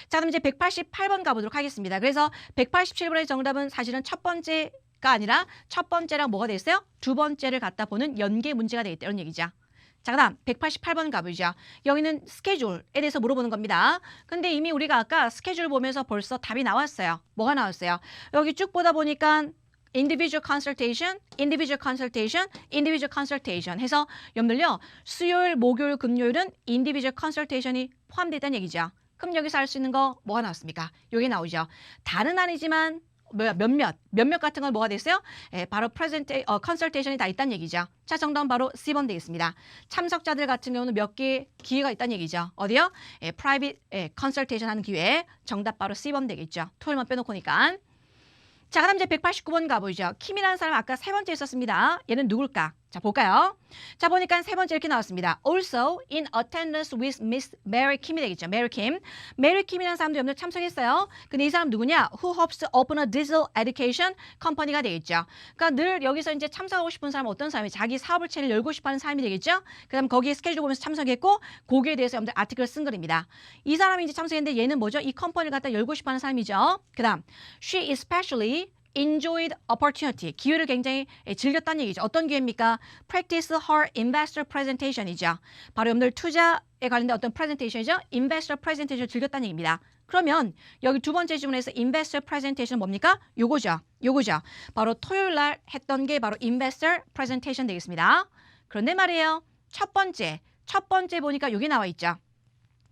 자, 그럼 이제 188번 가보도록 하겠습니다. 그래서 187번의 정답은 사실은 첫 번째가 아니라 첫 번째랑 뭐가 되겠어요? 두 번째를 갖다 보는 연계 문제가 되겠다 이런 얘기죠. 자, 그 다음 188번 가보죠. 여기는 스케줄에 대해서 물어보는 겁니다. 근데 이미 우리가 아까 스케줄 보면서 벌써 답이 나왔어요. 뭐가 나왔어요? 여기 쭉 보다 보니까 individual consultation, individual consultation, individual consultation 해서 여러분들요. 수요일, 목요일, 금요일은 individual consultation이 포함되어 있다는 얘기죠. 그럼 여기서 알 수 있는 거 뭐가 나왔습니까? 여기 나오죠. 다는 아니지만 몇몇 같은 건 뭐가 됐어요? 바로 컨설테이션이 다 있다는 얘기죠. 자, 정답은 바로 C번 되겠습니다. 참석자들 같은 경우는 몇 개의 기회가 있다는 얘기죠. 어디요? 프라이빗 컨설테이션 하는 기회. 정답 바로 C번 되겠죠. 토요일만 빼놓고니까. 자, 그다음 이제 189번 가보죠. 킴이라는 사람 아까 세 번째 있었습니다. 얘는 누굴까? 자, 볼까요? 자, 보니까 세 번째 이렇게 나왔습니다. Also in attendance with Miss Mary Kim이 되겠죠. Mary Kim. Mary Kim이라는 사람도 여러분들 참석했어요. 근데 이 사람 누구냐? Who hopes to open a digital education company가 되겠죠. 그러니까 늘 여기서 이제 참석하고 싶은 사람은 어떤 사람이 자기 사업을 체를 열고 싶어 하는 사람이 되겠죠. 그다음 거기에 스케줄 보면서 참석했고 거기에 대해서 여러분들 아티클을 쓴 글입니다. 이 사람이 이제 참석했는데 얘는 뭐죠? 이 컴퍼니를 갖다 열고 싶어 하는 사람이죠. 그다음 she especially enjoyed opportunity. 기회를 굉장히 즐겼다는 얘기죠. 어떤 기회입니까? Practice her investor presentation이죠. 바로 여러분들 투자에 관련된 어떤 presentation이죠. investor presentation을 즐겼다는 얘기입니다. 그러면 여기 두 번째 질문에서 investor presentation 뭡니까? 요거죠. 바로 토요일 날 했던 게 바로 investor presentation 되겠습니다. 그런데 말이에요. 첫 번째 보니까 여기 나와 있죠.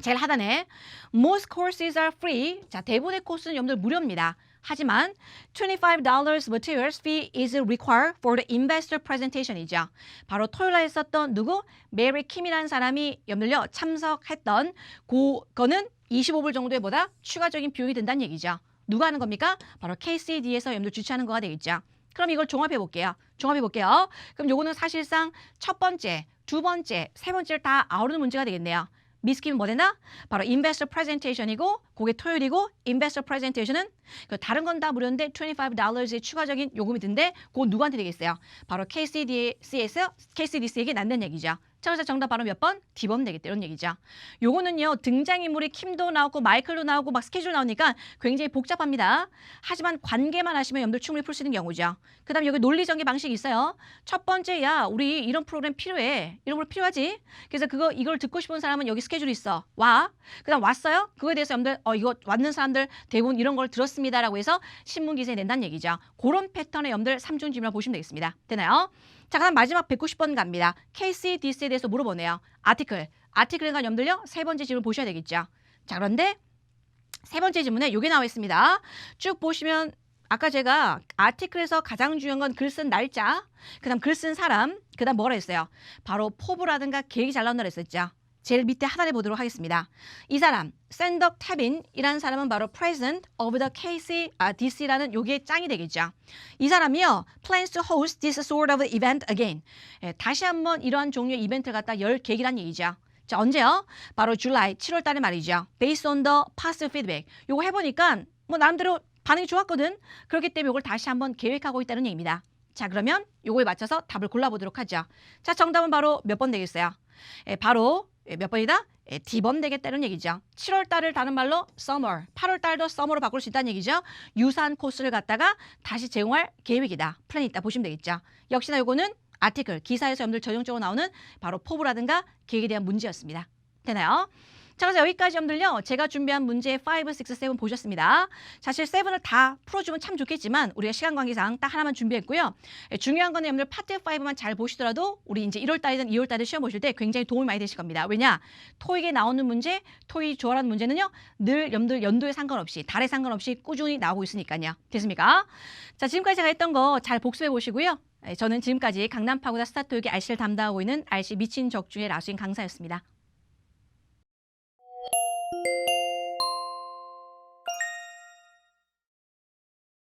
제일 하단에 most courses are free. 자, 대부분의 코스는 여러분들 무료입니다. 하지만 $25 materials fee is required for the investor presentation이죠. 바로 토요일 날 있었던 누구? 메리 킴이라는 사람이 여러분들요 참석했던 그거는 25불 정도의 뭐다? 추가적인 비용이 든다는 얘기죠. 누가 하는 겁니까? 바로 KCD에서 여러분들 주최하는 거가 되겠죠. 그럼 이걸 종합해 볼게요. 그럼 요거는 사실상 첫 번째, 두 번째, 세 번째를 다 아우르는 문제가 되겠네요. 미스킴은 뭐 되나? 바로 investor presentation이고 그게 토요일이고 investor presentation은 다른 건 다 무료인데 $25의 추가적인 요금이 든데 그건 누구한테 되겠어요? 바로 KCDC에게 난다는 얘기죠. 자, 그래서 정답 바로 몇 번? D번 되겠다 이런 얘기죠. 요거는요 등장인물이 킴도 나오고 마이클도 나오고 막 스케줄 나오니까 굉장히 복잡합니다. 하지만 관계만 하시면 여러분들 충분히 풀 수 있는 경우죠. 그 다음에 여기 논리전개 방식이 있어요. 첫 번째, 야 우리 이런 프로그램 필요해. 이런 걸 필요하지. 그래서 이걸 듣고 싶은 사람은 여기 스케줄이 있어. 와. 그 다음 왔어요? 그거에 대해서 여러분들 이거 왔는 사람들 대부분 이런 걸 들었습니다라고 해서 신문 기사에 낸다는 얘기죠. 그런 패턴의 여러분들 3중 질문을 보시면 되겠습니다. 되나요? 자, 그다음 마지막 190번 갑니다. KCDC에 대해서 물어보네요. 아티클에 관한 여러분들요 세 번째 질문 보셔야 되겠죠. 자, 그런데 세 번째 질문에 이게 나와 있습니다. 쭉 보시면 아까 제가 아티클에서 가장 중요한 건 글 쓴 날짜, 그다음 글 쓴 사람, 그다음 뭐라 했어요? 바로 포부라든가 계획이 잘 나온다고 했었죠. 제일 밑에 하단에 보도록 하겠습니다. 이 사람, 샌덕 태빈이라는 사람은 바로 President of the KCDC라는 요게 짱이 되겠죠. 이 사람이요, plans to host this sort of event again. 다시 한번 이러한 종류의 이벤트를 갖다 열 계획이라는 얘기죠. 자, 언제요? 바로 July, 7월 달에 말이죠. Based on the past feedback. 요거 해보니까 뭐 나름대로 반응이 좋았거든. 그렇기 때문에 이걸 다시 한번 계획하고 있다는 얘기입니다. 자, 그러면 요거에 맞춰서 답을 골라보도록 하죠. 자, 정답은 바로 몇 번 되겠어요? 바로 몇 번이다? D번 되겠다는 얘기죠. 7월 달을 다른 말로 summer, 8월 달도 summer로 바꿀 수 있다는 얘기죠. 유사한 코스를 갖다가 다시 제공할 계획이다. 플랜이 있다 보시면 되겠죠. 역시나 요거는 아티클, 기사에서 여러분들 전형적으로 나오는 바로 포부라든가 계획에 대한 문제였습니다. 되나요? 자, 그래서 여기까지 여러분들요. 제가 준비한 문제 5, 6, 7 보셨습니다. 사실 7을 다 풀어주면 참 좋겠지만 우리가 시간 관계상 딱 하나만 준비했고요. 중요한 건 여러분들 파트 5만 잘 보시더라도 우리 이제 1월 달이든 2월 달에 시험 보실 때 굉장히 도움이 많이 되실 겁니다. 왜냐? 토익에 나오는 문제, 토익 좋아하는 문제는요. 늘 여러분들 연도에 상관없이, 달에 상관없이 꾸준히 나오고 있으니까요. 됐습니까? 자, 지금까지 제가 했던 거 잘 복습해 보시고요. 저는 지금까지 강남 파고다 스타트토익의 RC를 담당하고 있는 RC 미친 적중의 라수인 강사였습니다.